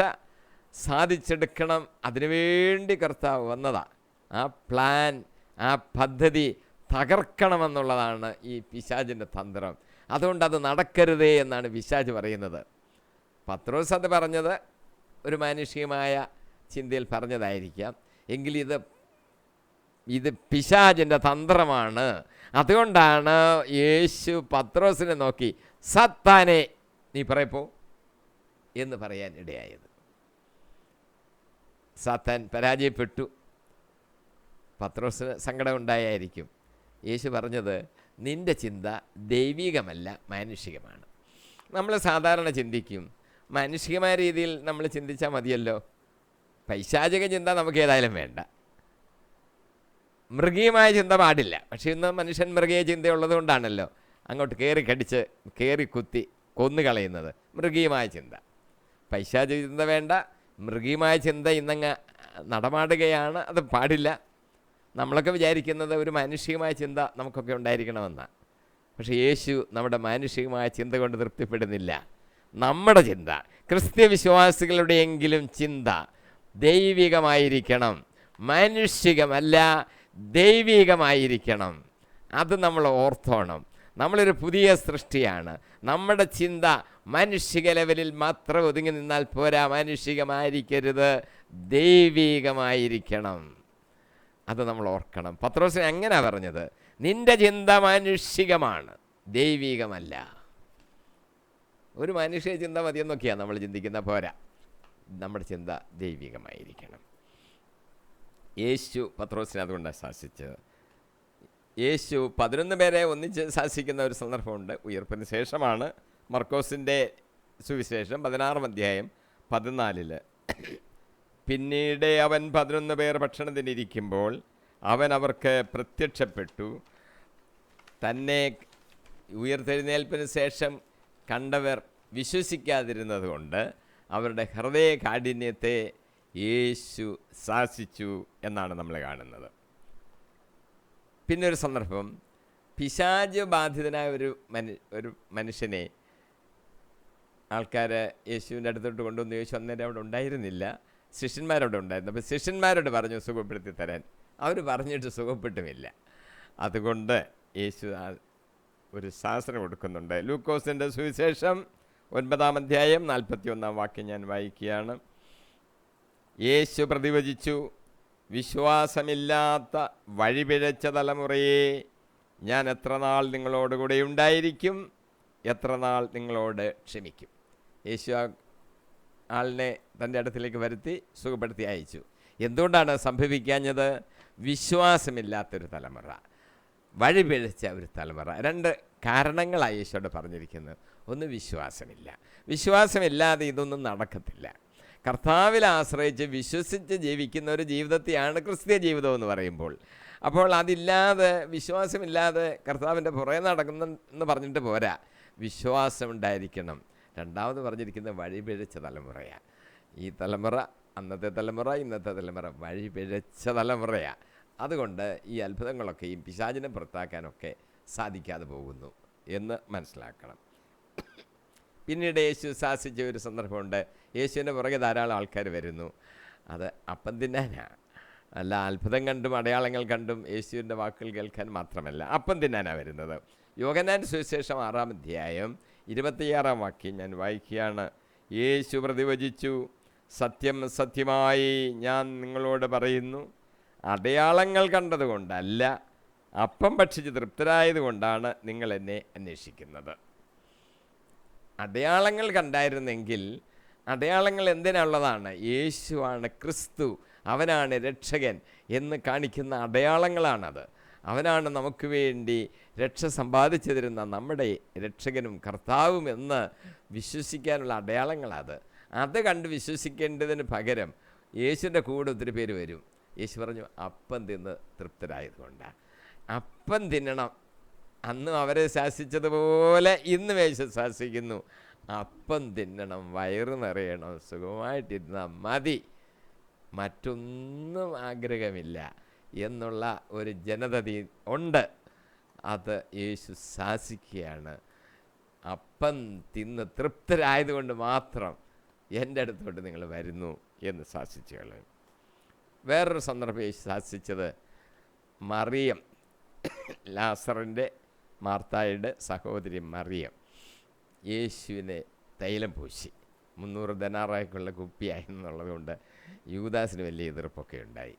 സാധിച്ചെടുക്കണം, അതിനുവേണ്ടി കർത്താവ് വന്നതാണ്. ആ പ്ലാൻ, ആ പദ്ധതി തകർക്കണമെന്നുള്ളതാണ് ഈ പിശാചിൻ്റെ തന്ത്രം. അതുകൊണ്ട് അത് നടക്കരുതേ എന്നാണ് പിശാച് പറയുന്നത്. പത്രോസ് അത് പറഞ്ഞത് ഒരു മാനുഷികമായ ചിന്തയിൽ പറഞ്ഞതായിരിക്കാം, എങ്കിൽ ഇത് പിശാചിൻ്റെ തന്ത്രമാണ്. അതുകൊണ്ടാണ് യേശു പത്രോസിനെ നോക്കി സാത്താനെ നീ പറയപ്പോ എന്ന് പറയാൻ ഇടയായത്. സാത്താൻ പരാജയപ്പെട്ടു. പത്രോസിന് സങ്കടം ഉണ്ടായിരിക്കും. യേശു പറഞ്ഞത് നിൻ്റെ ചിന്ത ദൈവികമല്ല, മാനുഷികമാണ്. നമ്മൾ സാധാരണ ചിന്തിക്കും, മാനുഷികമായ രീതിയിൽ നമ്മൾ ചിന്തിച്ചാൽ മതിയല്ലോ, പൈശാചിക ചിന്ത നമുക്ക് ഏതായാലും വേണ്ട, മൃഗീയമായ ചിന്ത പാടില്ല. പക്ഷേ ഇന്ന് മനുഷ്യൻ മൃഗീയ ചിന്തയുള്ളത് കൊണ്ടാണല്ലോ അങ്ങോട്ട് കയറി കടിച്ച് കയറി കുത്തി കൊന്നുകളയുന്നത്. മൃഗീയമായ ചിന്ത, പൈശാചിക ചിന്ത വേണ്ട, മൃഗീയമായ ചിന്ത ഇന്നങ്ങ് നടമാടുകയാണ്. അത് പാടില്ല. നമ്മളൊക്കെ വിചാരിക്കുന്നത് ഒരു മാനുഷികമായ ചിന്ത നമുക്കൊക്കെ ഉണ്ടായിരിക്കണമെന്നാണ്. പക്ഷേ യേശു നമ്മുടെ മാനുഷികമായ ചിന്ത കൊണ്ട് തൃപ്തിപ്പെടുന്നില്ല. നമ്മുടെ ചിന്ത, ക്രിസ്ത്യ വിശ്വാസികളുടെയെങ്കിലും ചിന്ത ദൈവികമായിരിക്കണം, മാനുഷികമല്ല, ദൈവികമായിരിക്കണം. അത് നമ്മൾ ഓർത്തോണം. നമ്മളൊരു പുതിയ സൃഷ്ടിയാണ്. നമ്മുടെ ചിന്ത മാനുഷിക ലെവലിൽ മാത്രം ഒതുങ്ങി നിന്നാൽ പോരാ, മാനുഷികമായിരിക്കരുത്, ദൈവികമായിരിക്കണം. അത് നമ്മൾ ഓർക്കണം. പത്രോസിനെ അങ്ങനെ പറഞ്ഞത്, നിന്റെ ചിന്ത മാനുഷികമാണ്, ദൈവികമല്ല. ഒരു മനുഷ്യ ചിന്ത മതിയെന്നൊക്കെയാണ് നമ്മൾ ചിന്തിക്കുന്ന, പോരാ, നമ്മുടെ ചിന്ത ദൈവികമായിരിക്കണം. യേശു പത്രോസിനെ അതുകൊണ്ടാണ് ശാസിച്ചത്. യേശു 11 പേരെ ഒന്നിച്ച് ശാസിക്കുന്ന ഒരു സന്ദർഭമുണ്ട്. ഉയർപ്പിന് ശേഷമാണ്. മർക്കോസിൻ്റെ സുവിശേഷം 16 അധ്യായം 14. പിന്നീട് അവൻ 11 പേർ ഭക്ഷണത്തിനിരിക്കുമ്പോൾ അവൻ അവർക്ക് പ്രത്യക്ഷപ്പെട്ടു. തന്നെ ഉയർത്തെഴുന്നേൽപ്പിന് ശേഷം കണ്ടവർ വിശ്വസിക്കാതിരുന്നത് കൊണ്ട് അവരുടെ ഹൃദയ കാഠിന്യത്തെ യേശു ശാസിച്ചു എന്നാണ് നമ്മൾ കാണുന്നത്. പിന്നെ ഒരു സന്ദർഭം, പിശാച് ബാധിതനായ ഒരു മനുഷ്യനെ ആൾക്കാർ യേശുവിൻ്റെ അടുത്തോട്ട് കൊണ്ടുവന്ന്, യേശു അന്നേരം അവിടെ ഉണ്ടായിരുന്നില്ല, ശിഷ്യന്മാരവിടെ ഉണ്ടായിരുന്നു. അപ്പോൾ ശിഷ്യന്മാരോട് പറഞ്ഞു സുഖപ്പെടുത്തി തരാൻ. അവർ പറഞ്ഞിട്ട് സുഖപ്പെട്ടുമില്ല. അതുകൊണ്ട് യേശു ഒരു ശാസന കൊടുക്കുന്നുണ്ട്. ലൂക്കോസിൻ്റെ സുവിശേഷം 9 അധ്യായം 41 വാക്യം ഞാൻ വായിക്കുകയാണ്. യേശു പ്രതിവചിച്ചു, വിശ്വാസമില്ലാത്ത വഴിപിഴച്ച തലമുറയെ, ഞാൻ എത്ര നാൾ നിങ്ങളോടുകൂടെ ഉണ്ടായിരിക്കും, എത്ര നാൾ നിങ്ങളോട് ക്ഷമിക്കും. യേശു ആളിനെ തൻ്റെ അടുത്തിലേക്ക് വരുത്തി സുഖപ്പെടുത്തി അയച്ചു. എന്തുകൊണ്ടാണ് സംഭവിക്കാഞ്ഞത്? വിശ്വാസമില്ലാത്തൊരു തലമുറ, വഴിപിഴച്ച ഒരു തലമുറ. 2 കാരണങ്ങളാണ് യേശുവോട് പറഞ്ഞിരിക്കുന്നത്. ഒന്ന്, വിശ്വാസമില്ല. വിശ്വാസമില്ലാതെ ഇതൊന്നും നടക്കത്തില്ല. കർത്താവിൽ ആശ്രയിച്ച് വിശ്വസിച്ച് ജീവിക്കുന്ന ഒരു ജീവിതത്തെയാണ് ക്രിസ്തീയ ജീവിതം എന്ന് പറയുമ്പോൾ. അപ്പോൾ അതില്ലാതെ, വിശ്വാസമില്ലാതെ കർത്താവിൻ്റെ പുറകെ നടക്കുന്നെന്ന് പറഞ്ഞിട്ട് പോരാ, വിശ്വാസമുണ്ടായിരിക്കണം. രണ്ടാമത് പറഞ്ഞിരിക്കുന്നത് വഴിപിഴച്ച തലമുറയാണ്. ഈ തലമുറ, അന്നത്തെ തലമുറ, ഇന്നത്തെ തലമുറ വഴിപിഴച്ച തലമുറയാണ്. അതുകൊണ്ട് ഈ അത്ഭുതങ്ങളൊക്കെയും പിശാചിനെ പുറത്താക്കാനൊക്കെ സാധിക്കാതെ പോകുന്നു എന്ന് മനസ്സിലാക്കണം. പിന്നീട് യേശു ശാസിച്ച ഒരു സന്ദർഭമുണ്ട്. യേശുവിൻ്റെ പുറകെ ധാരാളം ആൾക്കാർ വരുന്നു. അത് അപ്പം തിന്നാനാണ്, അല്ല അത്ഭുതം കണ്ടും അടയാളങ്ങൾ കണ്ടും യേശുവിൻ്റെ വാക്കുകൾ കേൾക്കാൻ മാത്രമല്ല, അപ്പം തിന്നാനാണ് വരുന്നത്. യോഹന്നാൻ സുവിശേഷം 6 അധ്യായം 26 വാക്യം ഞാൻ വായിക്കുകയാണ്. യേശു പ്രതിവചിച്ചു, സത്യം സത്യമായി ഞാൻ നിങ്ങളോട് പറയുന്നു, അടയാളങ്ങൾ കണ്ടതുകൊണ്ടല്ല, അപ്പം ഭക്ഷിച്ച് തൃപ്തരായതുകൊണ്ടാണ് നിങ്ങൾ എന്നെ അന്വേഷിക്കുന്നത്. അടയാളങ്ങൾ കണ്ടായിരുന്നെങ്കിൽ, അടയാളങ്ങൾ എന്തിനുള്ളതാണ്? യേശുവാണ് ക്രിസ്തു, അവനാണ് രക്ഷകൻ എന്ന് കാണിക്കുന്ന അടയാളങ്ങളാണത്. അവനാണ് നമുക്ക് വേണ്ടി രക്ഷ സമ്പാദിച്ചു തരുന്ന നമ്മുടെ രക്ഷകനും കർത്താവും എന്ന് വിശ്വസിക്കാനുള്ള അടയാളങ്ങളത്. അത് കണ്ട് വിശ്വസിക്കേണ്ടതിന് പകരം യേശുവിൻ്റെ കൂടെ ഒത്തിരി പേര് വരും. യേശു പറഞ്ഞു, അപ്പം തിന്ന് തൃപ്തരായതുകൊണ്ടാണ്. അപ്പം തിന്നണം. അന്നും അവരെ ശാസിച്ചതുപോലെ ഇന്നും യേശു ശാസിക്കുന്നു. അപ്പം തിന്നണം, വയറ് നിറയണം, സുഖമായിട്ടിരുന്നാൽ മതി, മറ്റൊന്നും ആഗ്രഹമില്ല എന്നുള്ള ഒരു ജനത ഉണ്ട്. അത് യേശു ശാസിക്കുകയാണ്. അപ്പം തിന്ന് തൃപ്തരായതുകൊണ്ട് മാത്രം എൻ്റെ അടുത്തോട്ട് നിങ്ങൾ വരുന്നു എന്ന് ശാസിച്ചു കളയും. വേറൊരു സന്ദർഭം യേശു ശാസിച്ചത്, മറിയം, ലാസറിൻ്റെ മാർത്തായുടെ സഹോദരി മറിയം യേശുവിനെ തൈലം പൂശി 300 ദനാറായ്ക്കുള്ള കുപ്പിയായിരുന്നുള്ളത് കൊണ്ട് യൂദാസിന് വലിയ എതിർപ്പൊക്കെ ഉണ്ടായി.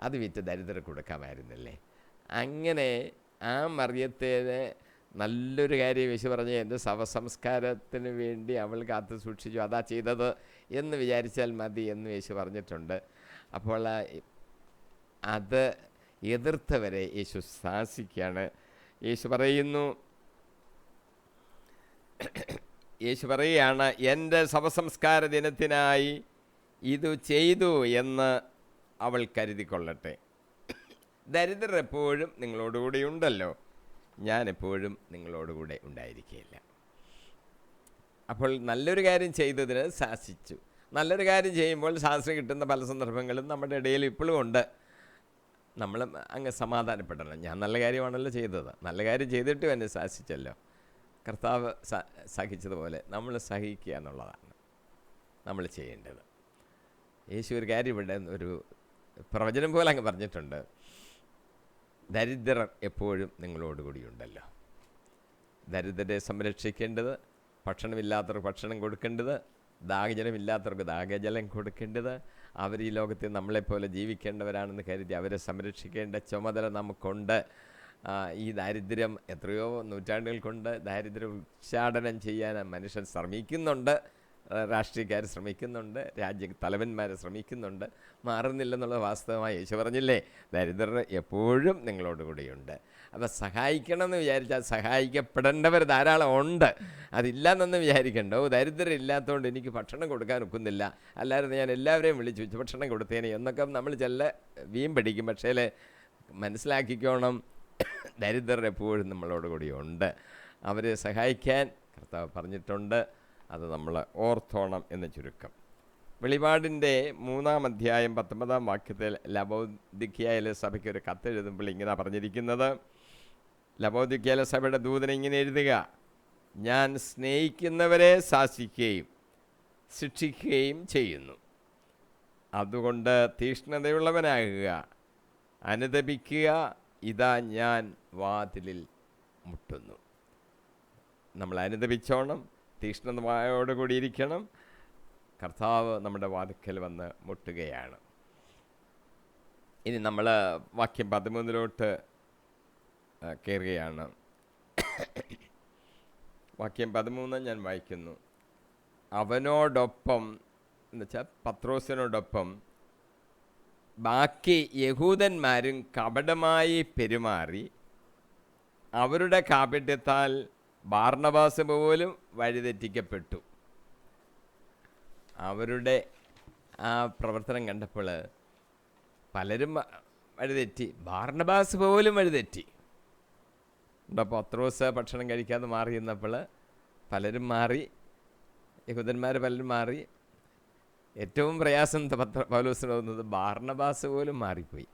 അത് വിറ്റ് ദരിദ്രർക്ക് കൊടുക്കാമായിരുന്നില്ലേ? അങ്ങനെ ആ മറിയത്തേനെ നല്ലൊരു കാര്യം യേശു പറഞ്ഞ്, എൻ്റെ ശവസംസ്കാരത്തിന് വേണ്ടി അവൾ കാത്തു സൂക്ഷിച്ചു, അതാ ചെയ്തത് എന്ന് വിചാരിച്ചാൽ മതി എന്ന് യേശു പറഞ്ഞിട്ടുണ്ട്. അപ്പോൾ അത് എതിർത്തവരെ യേശു ശാസിക്കുകയാണ്. യേശു പറയുകയാണ്, എൻ്റെ ശവസംസ്കാര ദിനത്തിനായി ഇത് ചെയ്തു എന്ന് അവൾ കരുതിക്കൊള്ളട്ടെ. ദരിദ്രർ എപ്പോഴും നിങ്ങളോടുകൂടി ഉണ്ടല്ലോ, ഞാനെപ്പോഴും നിങ്ങളോടുകൂടെ ഉണ്ടായിരിക്കുകയില്ല. അപ്പോൾ നല്ലൊരു കാര്യം ചെയ്തതിന് ശാസിച്ചു. നല്ലൊരു കാര്യം ചെയ്യുമ്പോൾ ശാസ്ത്രം കിട്ടുന്ന പല സന്ദർഭങ്ങളും നമ്മുടെ ഇടയിൽ ഇപ്പോഴും ഉണ്ട്. നമ്മൾ അങ്ങ് സമാധാനപ്പെടണം. ഞാൻ നല്ല കാര്യമാണല്ലോ ചെയ്തത്, നല്ല കാര്യം ചെയ്തിട്ടും എന്നെ ശാസിച്ചല്ലോ. കർത്താവ് സഹിച്ചതുപോലെ നമ്മൾ സഹിക്കുക എന്നുള്ളതാണ് നമ്മൾ ചെയ്യേണ്ടത്. യേശു ഒരു കാര്യം ഇവിടെ ഒരു പ്രവചനം പോലെ അങ്ങ് പറഞ്ഞിട്ടുണ്ട്, ദരിദ്രർ എപ്പോഴും നിങ്ങളോടുകൂടി ഉണ്ടല്ലോ. ദരിദ്രരെ സംരക്ഷിക്കേണ്ടത്, ഭക്ഷണമില്ലാത്തവർക്ക് ഭക്ഷണം കൊടുക്കേണ്ടത്, ദാഹജലമില്ലാത്തവർക്ക് ദാഹജലം കൊടുക്കേണ്ടത്, അവർ ഈ ലോകത്തിൽ നമ്മളെപ്പോലെ ജീവിക്കേണ്ടവരാണെന്ന് കരുതി അവരെ സംരക്ഷിക്കേണ്ട ചുമതല നമുക്കുണ്ട്. ഈ ദാരിദ്ര്യം എത്രയോ നൂറ്റാണ്ടുകൾ കൊണ്ട് ദാരിദ്ര്യം ഉച്ചാടനം ചെയ്യാൻ മനുഷ്യൻ ശ്രമിക്കുന്നുണ്ട്, രാഷ്ട്രീയക്കാർ ശ്രമിക്കുന്നുണ്ട്, തലവന്മാർ ശ്രമിക്കുന്നുണ്ട്, മാറുന്നില്ലെന്നുള്ളത് വാസ്തവമായി യേശു പറഞ്ഞില്ലേ, ദരിദ്രർ എപ്പോഴും നിങ്ങളോട് കൂടിയുണ്ട്. അപ്പോൾ സഹായിക്കണമെന്ന് വിചാരിച്ചാൽ സഹായിക്കപ്പെടേണ്ടവർ ധാരാളം ഉണ്ട്. അതില്ലാന്നൊന്നും വിചാരിക്കണ്ടോ, ദരിദ്രരില്ലാത്തതുകൊണ്ട് എനിക്ക് ഭക്ഷണം കൊടുക്കാൻ ഒക്കുന്നില്ല, അല്ലാതെ ഞാൻ എല്ലാവരെയും വിളിച്ചു വെച്ച് ഭക്ഷണം കൊടുത്തേനെ എന്നൊക്കെ നമ്മൾ ചില വീം പഠിക്കും. പക്ഷേ മനസ്സിലാക്കിക്കോണം, ദരിദ്രർ എപ്പോഴും നമ്മളോട് കൂടിയുണ്ട്. അവരെ സഹായിക്കാൻ കർത്താവ് പറഞ്ഞിട്ടുണ്ട്. അത് നമ്മൾ ഓർത്തോണം എന്ന് ചുരുക്കം. വെളിപാടിൻ്റെ 3-ാം അധ്യായം 19-ാം വാക്യത്തിൽ ലവോദിക്കയിലെ സഭയ്ക്ക് ഒരു കത്തെഴുതുമ്പോൾ ഇങ്ങനെ പറഞ്ഞിരിക്കുന്നത്, ലവോദിക്കയിലെ സഭയുടെ ദൂതൻ ഇങ്ങനെ എഴുതുക: ഞാൻ സ്നേഹിക്കുന്നവരെ ശാസിക്കുകയും ശിക്ഷിക്കുകയും ചെയ്യുന്നു. അതുകൊണ്ട് തീക്ഷ്ണതയുള്ളവനാകുക, അനുതപിക്കുക, ഇതാ ഞാൻ വാതിലിൽ മുട്ടുന്നു. നമ്മൾ അനുതപിച്ചോണം, തീക്ഷ്ണതയോടുകൂടി ഇരിക്കണം. കർത്താവ് നമ്മുടെ വാതിക്കൽ വന്ന് മുട്ടുകയാണ്. ഇനി നമ്മൾ വാക്യം 13 കയറുകയാണ്. വാക്യം 13 ഞാൻ വായിക്കുന്നു. അവനോടൊപ്പം എന്നുവെച്ചാൽ പത്രോസിനോടൊപ്പം ബാക്കി യഹൂദന്മാരും കപടമായി പെരുമാറി അവരുടെ കാപട്യത്താൽ ബാർണബാസ് പോലും വഴിതെറ്റിക്കപ്പെട്ടു. അവരുടെ ആ പ്രവർത്തനം കണ്ടപ്പോൾ പലരും വഴിതെറ്റി, ബാർണബാസ് പോലും വഴിതെറ്റി. പത്രോസ് ഭക്ഷണം കഴിക്കാതെ മാറി എന്നപ്പോൾ പലരും മാറി, യഹൂദന്മാർ പലരും മാറി. ഏറ്റവും പ്രയാസം പൗലോസിന് തോന്നുന്നത് ബാർണബാസ് പോലും മാറിപ്പോയി.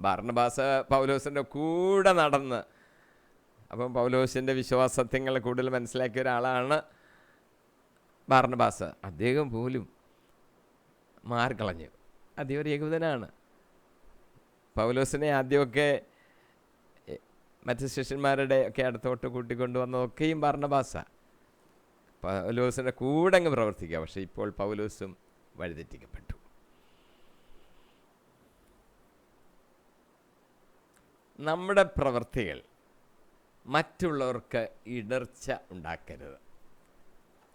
ബാർണബാസ് പൗലോസിൻ്റെ കൂടെ നടന്ന്, അപ്പം പൗലോസിൻ്റെ വിശ്വാസത്യങ്ങൾ കൂടുതൽ മനസ്സിലാക്കിയ ഒരാളാണ് ബാർണബാസ്. അദ്ദേഹം പോലും മാറിക്കളഞ്ഞു. അദ്ദേഹം ഒരു യഹൂദനാണ്. പൗലോസിനെ ആദ്യമൊക്കെ മറ്റ് ശിഷ്യന്മാരുടെ ഒക്കെ അടുത്തോട്ട് കൂട്ടിക്കൊണ്ടുവന്നതൊക്കെയും ബാർണബാസാണ്. പൗലോസിൻ്റെ കൂടെ അങ്ങ് പ്രവർത്തിക്കുക. പക്ഷേ ഇപ്പോൾ പൗലോസും വഴിതെറ്റിക്കപ്പെട്ടു. നമ്മുടെ പ്രവൃത്തികൾ മറ്റുള്ളവർക്ക് ഇടർച്ച ഉണ്ടാക്കരുത്,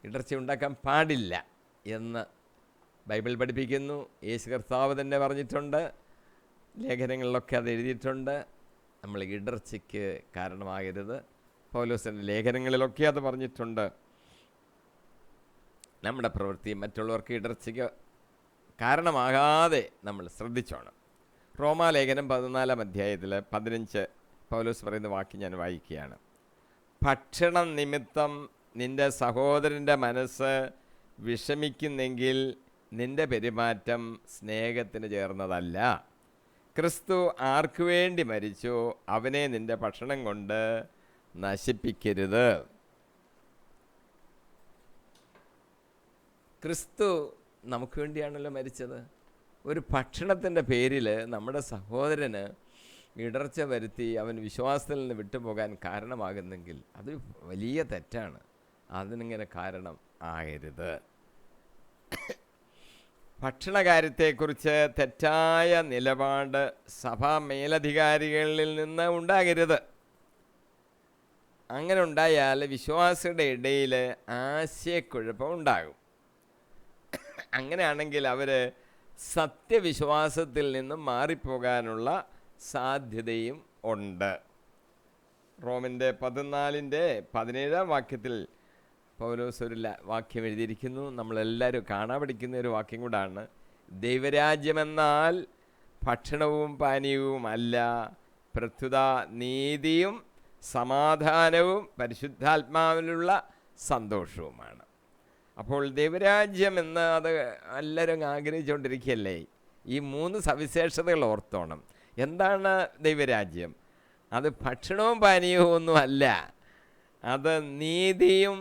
ഇടർച്ച ഉണ്ടാക്കാൻ പാടില്ല എന്ന് ബൈബിൾ പഠിപ്പിക്കുന്നു. യേശു കർത്താവ് തന്നെ പറഞ്ഞിട്ടുണ്ട്, ലേഖനങ്ങളിലൊക്കെ അത് എഴുതിയിട്ടുണ്ട്. നമ്മൾ ഇടർച്ചയ്ക്ക് കാരണമാകരുത്. പൗലോസിൻ്റെ ലേഖനങ്ങളിലൊക്കെ അത് പറഞ്ഞിട്ടുണ്ട്. നമ്മുടെ പ്രവൃത്തി മറ്റുള്ളവർക്ക് ഇടർച്ചയ്ക്ക് കാരണമാകാതെ നമ്മൾ ശ്രദ്ധിച്ചോണം. റോമാലേഖനം 14-ാം അധ്യായത്തിൽ 15 പൗലോസ് പറയുന്ന വാക്യം ഞാൻ വായിക്കുകയാണ്. ഭക്ഷണം നിമിത്തം നിൻ്റെ സഹോദരൻ്റെ മനസ്സ് വിഷമിക്കുന്നെങ്കിൽ നിൻ്റെ പെരുമാറ്റം സ്നേഹത്തിന് ചേർന്നതല്ല. ക്രിസ്തു ആർക്കു വേണ്ടി മരിച്ചോ അവനെ നിൻ്റെ ഭക്ഷണം കൊണ്ട് നശിപ്പിക്കരുത്. ക്രിസ്തു നമുക്ക് വേണ്ടിയാണല്ലോ മരിച്ചത്. ഒരു ഭക്ഷണത്തിൻ്റെ പേരിൽ നമ്മുടെ സഹോദരന് ഇടർച്ച വരുത്തി അവൻ വിശ്വാസത്തിൽ നിന്ന് വിട്ടുപോകാൻ കാരണമാകുന്നെങ്കിൽ അത് വലിയ തെറ്റാണ്. അതിനിങ്ങനെ കാരണം ആകരുത്. ഭക്ഷണകാര്യത്തെക്കുറിച്ച് തെറ്റായ നിലപാട് സഭാ മേലധികാരികളിൽ നിന്ന് ഉണ്ടാകരുത്. അങ്ങനെ ഉണ്ടായാൽ വിശ്വാസികളുടെ ഇടയിൽ ആശയക്കുഴപ്പം ഉണ്ടാകും. അങ്ങനെയാണെങ്കിൽ അവർ സത്യവിശ്വാസത്തിൽ നിന്നും മാറിപ്പോകാനുള്ള സാധ്യതയും ഉണ്ട്. റോമിൻ്റെ 14-ാം വാക്യത്തിൽ പൗലോസ് ഒരു വാക്യം എഴുതിയിരിക്കുന്നു. നമ്മളെല്ലാവരും കാണാൻ പഠിക്കുന്ന ഒരു വാക്യം കൂടാണ്. ദൈവരാജ്യമെന്നാൽ ഭക്ഷണവും പാനീയവും അല്ല, പ്രത്യുത നീതിയും സമാധാനവും പരിശുദ്ധാത്മാവിലുള്ള സന്തോഷവുമാണ്. അപ്പോൾ ദൈവരാജ്യം എന്ന് അത് എല്ലാവരും ആഗ്രഹിച്ചുകൊണ്ടിരിക്കുകയല്ലേ. ഈ 3 സവിശേഷതകൾ ഓർത്തോണം. എന്താണ് ദൈവരാജ്യം? അത് ഭക്ഷണവും പാനീയവും ഒന്നുമല്ല, അത് നീതിയും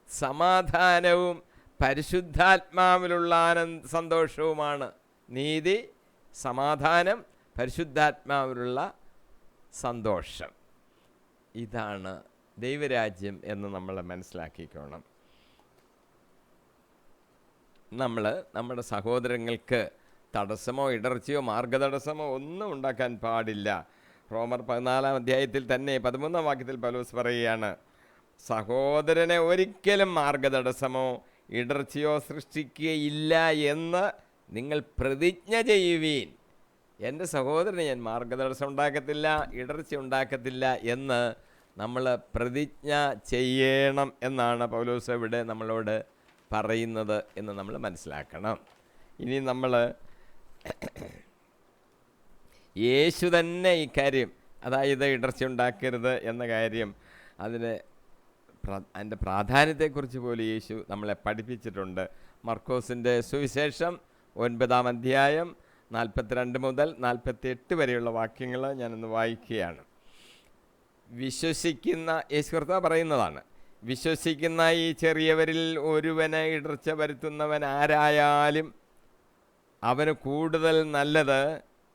സമാധാനവും പരിശുദ്ധാത്മാവിലുള്ള സന്തോഷവുമാണ്. നീതി, സമാധാനം, പരിശുദ്ധാത്മാവിലുള്ള സന്തോഷം, ഇതാണ് ദൈവരാജ്യം എന്ന് നമ്മൾ മനസ്സിലാക്കിക്കോണം. നമ്മൾ നമ്മുടെ സഹോദരങ്ങൾക്ക് തടസ്സമോ ഇടർച്ചയോ മാർഗതടസ്സമോ ഒന്നും ഉണ്ടാക്കാൻ പാടില്ല. റോമർ 14 അധ്യായത്തിൽ തന്നെ 13 വാക്യത്തിൽ പൗലോസ് പറയുകയാണ്, സഹോദരനെ ഒരിക്കലും മാർഗതടസ്സമോ ഇടർച്ചയോ സൃഷ്ടിക്കുകയില്ല എന്ന് നിങ്ങൾ പ്രതിജ്ഞ ചെയ്യുവീൻ. എൻ്റെ സഹോദരന് ഞാൻ മാർഗതടസ്സം ഉണ്ടാക്കത്തില്ല, ഇടർച്ച ഉണ്ടാക്കത്തില്ല എന്ന് നമ്മൾ പ്രതിജ്ഞ ചെയ്യണം എന്നാണ് പൗലോസ് ഇവിടെ നമ്മളോട് പറയുന്നത് എന്ന് നമ്മൾ മനസ്സിലാക്കണം. ഇനി നമ്മൾ യേശു തന്നെ ഇക്കാര്യം, അതായത് ഇടർച്ച ഉണ്ടാക്കരുത് എന്ന കാര്യം, അതിൻ്റെ പ്രാധാന്യത്തെക്കുറിച്ച് പോലും യേശു നമ്മളെ പഠിപ്പിച്ചിട്ടുണ്ട്. മർക്കോസിൻ്റെ സുവിശേഷം 9 അധ്യായം 42 മുതൽ 48 വരെയുള്ള വാക്യങ്ങൾ ഞാനൊന്ന് വായിക്കുകയാണ്. വിശ്വസിക്കുന്ന യേശു കർത്താവ് പറയുന്നതാണ്, വിശ്വസിക്കുന്ന ഈ ചെറിയവരിൽ ഒരുവന് ഇടർച്ച വരുത്തുന്നവൻ ആരായാലും അവന് കൂടുതൽ നല്ലത്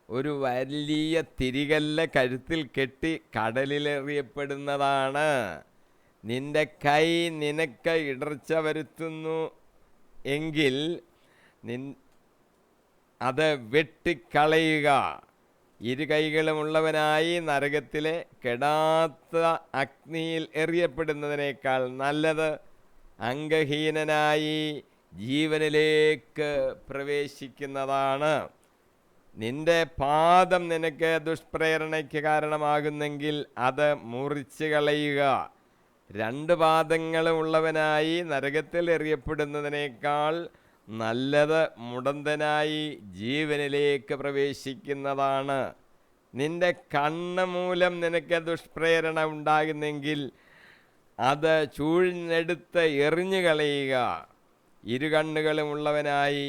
ഒരു വലിയ തിരികല്ല് കഴുത്തിൽ കെട്ടി കടലിലെറിയപ്പെടുന്നതാണ്. നിന്റെ കൈ നിനക്ക് ഇടർച്ച വരുത്തുന്നു എങ്കിൽ അത് വെട്ടിക്കളയുക. ഇരു കൈകളുമുള്ളവനായി നരകത്തിലെ കെടാത്ത അഗ്നിയിൽ എറിയപ്പെടുന്നതിനേക്കാൾ നല്ലത് അംഗഹീനനായി ജീവനിലേക്ക് പ്രവേശിക്കുന്നതാണ്. നിന്റെ പാദം നിനക്ക് ദുഷ്പ്രേരണയ്ക്ക് കാരണമാകുന്നെങ്കിൽ അത് മുറിച്ച് കളയുക. 2 പാദങ്ങളും ഉള്ളവനായി നരകത്തിൽ എറിയപ്പെടുന്നതിനേക്കാൾ നല്ലത് മുടന്തനായി ജീവനിലേക്ക് പ്രവേശിക്കുന്നതാണ്. നിന്റെ കണ്ണ് മൂലം നിനക്ക് ദുഷ്പ്രേരണ ഉണ്ടാകുന്നെങ്കിൽ അത് ചൂഴ്ന്നെടുത്ത് എറിഞ്ഞു കളയുക. 2 കണ്ണുകളും ഉള്ളവനായി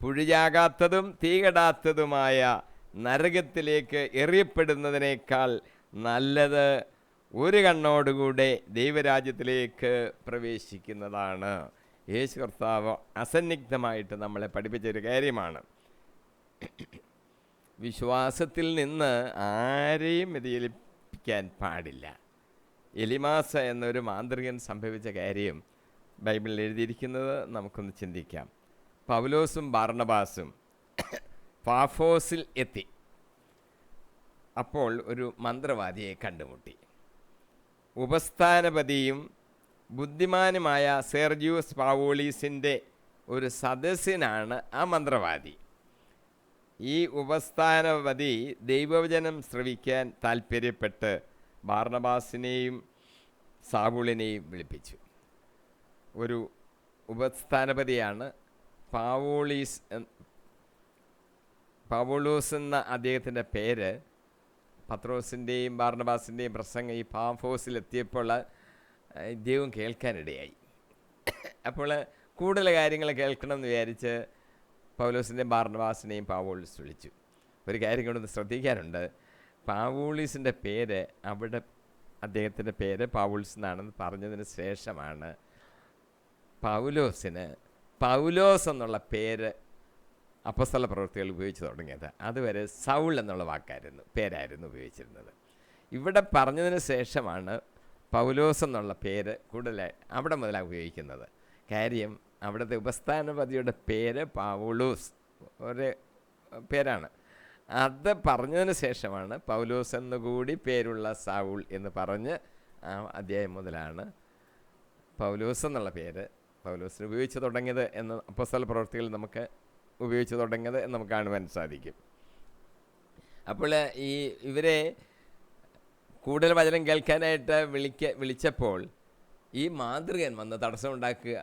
പുഴിയാകാത്തതും തീകടാത്തതുമായ നരകത്തിലേക്ക് എറിയപ്പെടുന്നതിനേക്കാൾ നല്ലത് 1 കണ്ണോടുകൂടെ ദൈവരാജ്യത്തിലേക്ക് പ്രവേശിക്കുന്നതാണ്. യേശു കർത്താവ് അസന്നിഗ്ധമായിട്ട് നമ്മളെ പഠിപ്പിച്ചൊരു കാര്യമാണ്. വിശ്വാസത്തിൽ നിന്ന് ആരെയും വ്യതിചലിപ്പിക്കാൻ പാടില്ല. എലിമാസ എന്നൊരു മാന്ത്രികൻ സംഭവിച്ച കാര്യം ബൈബിളിൽ എഴുതിയിരിക്കുന്നത് നമുക്കൊന്ന് ചിന്തിക്കാം. പൗലോസും ബാർണബാസും പാഫോസിൽ എത്തി. അപ്പോൾ ഒരു മന്ത്രവാദിയെ കണ്ടുമുട്ടി. ഉപസ്ഥാനപതിയും ബുദ്ധിമാനുമായ സെർജിയൂസ് പൗളീസിൻ്റെ ഒരു സദസ്യനാണ് ആ മന്ത്രവാദി. ഈ ഉപസ്ഥാനപതി ദൈവവചനം ശ്രവിക്കാൻ താല്പര്യപ്പെട്ട് ബാർണബാസിനെയും സാവൂളിനെയും വിളിപ്പിച്ചു. ഒരു ഉപസ്ഥാനപതിയാണ് പൗലോസ് എന്ന അദ്ദേഹത്തിൻ്റെ പേര്. പത്രോസിൻ്റെയും ബാർണബാസിൻ്റെയും പ്രസംഗം ഈ പാഫോസിലെത്തിയപ്പോൾ ദൈവം കേൾക്കാനിടയായി. അപ്പോൾ കൂടുതൽ കാര്യങ്ങൾ കേൾക്കണം എന്ന് വിചാരിച്ച് പൗലോസിൻ്റെയും ബാർണബാസിനെയും പൗലോസ് വിളിച്ചു. ഒരു കാര്യം കൊണ്ടൊന്ന് ശ്രദ്ധിക്കാനുണ്ട്. പൗലോസിൻ്റെ പേര് അവിടെ അദ്ദേഹത്തിൻ്റെ പേര് പൗലോസ് എന്നാണെന്ന് പറഞ്ഞതിന് ശേഷമാണ് പൗലോസിന് പൗലോസ് എന്നുള്ള അപ്പോസ്തല പ്രവൃത്തികൾ ഉപയോഗിച്ച് തുടങ്ങിയത്. അതുവരെ സൗൾ എന്നുള്ള പേരായിരുന്നു ഉപയോഗിച്ചിരുന്നത്. ഇവിടെ പറഞ്ഞതിന് ശേഷമാണ് പൗലോസ് എന്നുള്ള പേര് കൂടുതലായി അവിടെ മുതലാണ് ഉപയോഗിക്കുന്നത്. കാര്യം അവിടുത്തെ ഉപസ്ഥാനപതിയുടെ പേര് പൗലോസ് ഒരു പേരാണ്. അത് പറഞ്ഞതിന് ശേഷമാണ് പൗലോസ് എന്നുകൂടി പേരുള്ള സൗൾ എന്ന് പറഞ്ഞ് ആ അധ്യായം മുതലാണ് പൗലോസ് എന്നുള്ള പേര് പൗലോസിന് ഉപയോഗിച്ച് തുടങ്ങിയത് എന്ന് അപ്പോസ്തല പ്രവൃത്തികൾ നമുക്ക് ഉപയോഗിച്ച് തുടങ്ങിയത് എന്ന് നമുക്ക് കാണുവാൻ സാധിക്കും. അപ്പോൾ ഇവരെ കൂടുതൽ വചനം കേൾക്കാനായിട്ട് വിളിച്ചപ്പോൾ ഈ മാന്ത്രികൻ വന്ന് തടസ്സമുണ്ടാക്കുക.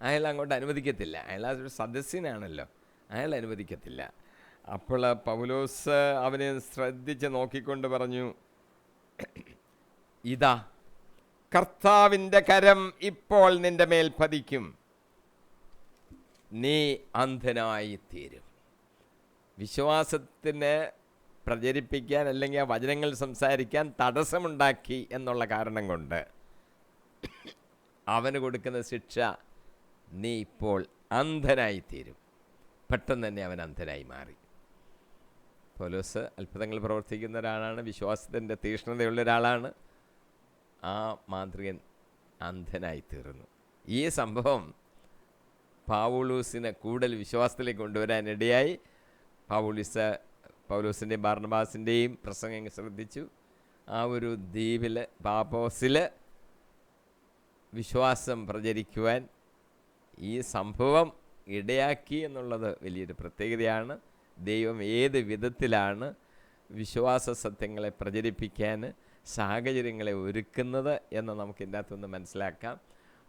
അയാൾ അങ്ങോട്ട് അനുവദിക്കത്തില്ല. അയാൾ ഒരു സദസ്യനാണല്ലോ, അയാൾ അനുവദിക്കത്തില്ല. അപ്പോൾ പൗലോസ് അവനെ ശ്രദ്ധിച്ച് നോക്കിക്കൊണ്ട് പറഞ്ഞു, ഇതാ കർത്താവിൻ്റെ കരം ഇപ്പോൾ നിന്റെ മേൽ പതിക്കും, നീ അന്ധനായി തീരും. വിശ്വാസത്തിന് പ്രചരിപ്പിക്കാൻ അല്ലെങ്കിൽ ആ വചനങ്ങൾ സംസാരിക്കാൻ തടസ്സമുണ്ടാക്കി എന്നുള്ള കാരണം കൊണ്ട് അവന് കൊടുക്കുന്ന ശിക്ഷ, നീ ഇപ്പോൾ അന്ധനായി തീരും. പെട്ടെന്ന് തന്നെ അവൻ അന്ധനായി മാറി. പൗലോസ് അത്ഭുതങ്ങൾ പ്രവർത്തിക്കുന്ന ഒരാളാണ്, വിശ്വാസത്തിൻ്റെ തീക്ഷ്ണതയുള്ള ഒരാളാണ്. ആ മാന്ത്രികൻ അന്ധനായി തീർന്നു. ഈ സംഭവം പൗലോസിനെ കൂടുതൽ വിശ്വാസത്തിലേക്ക് കൊണ്ടുവരാനിടയായി. പൗലോസിൻ്റെയും ബാർണബാസിൻ്റെയും പ്രസംഗം ശ്രദ്ധിച്ചു. ആ ഒരു ദ്വീപിൽ പാപ്പോസിൽ വിശ്വാസം പ്രചരിക്കുവാൻ ഈ സംഭവം ഇടയാക്കി എന്നുള്ളത് വലിയൊരു പ്രത്യേകതയാണ്. ദൈവം ഏത് വിധത്തിലാണ് വിശ്വാസ സത്യങ്ങളെ പ്രചരിപ്പിക്കാൻ സാഹചര്യങ്ങളെ ഒരുക്കുന്നത് എന്ന് നമുക്ക് ഇതിൻ്റെ അകത്തുനിന്ന് മനസ്സിലാക്കാം.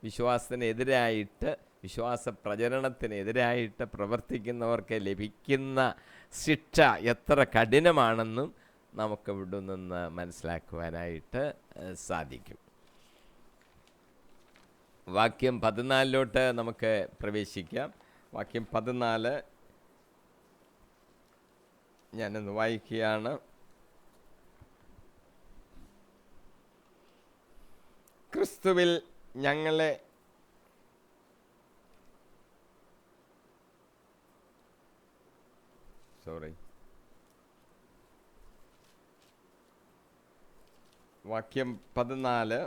വിശ്വാസത്തിനെതിരായിട്ട്, വിശ്വാസ പ്രചരണത്തിനെതിരായിട്ട് പ്രവർത്തിക്കുന്നവർക്ക് ലഭിക്കുന്ന ശിക്ഷ എത്ര കഠിനമാണെന്നും നമുക്ക് ഇവിടെ നിന്ന് മനസ്സിലാക്കുവാനായിട്ട് സാധിക്കും. വാക്യം 14 നമുക്ക് പ്രവേശിക്കാം. വാക്യം 14 ഞാനൊന്ന് വായിക്കുകയാണ്. ക്രിസ്തുവിൽ ഞങ്ങളെ വാക്യം 14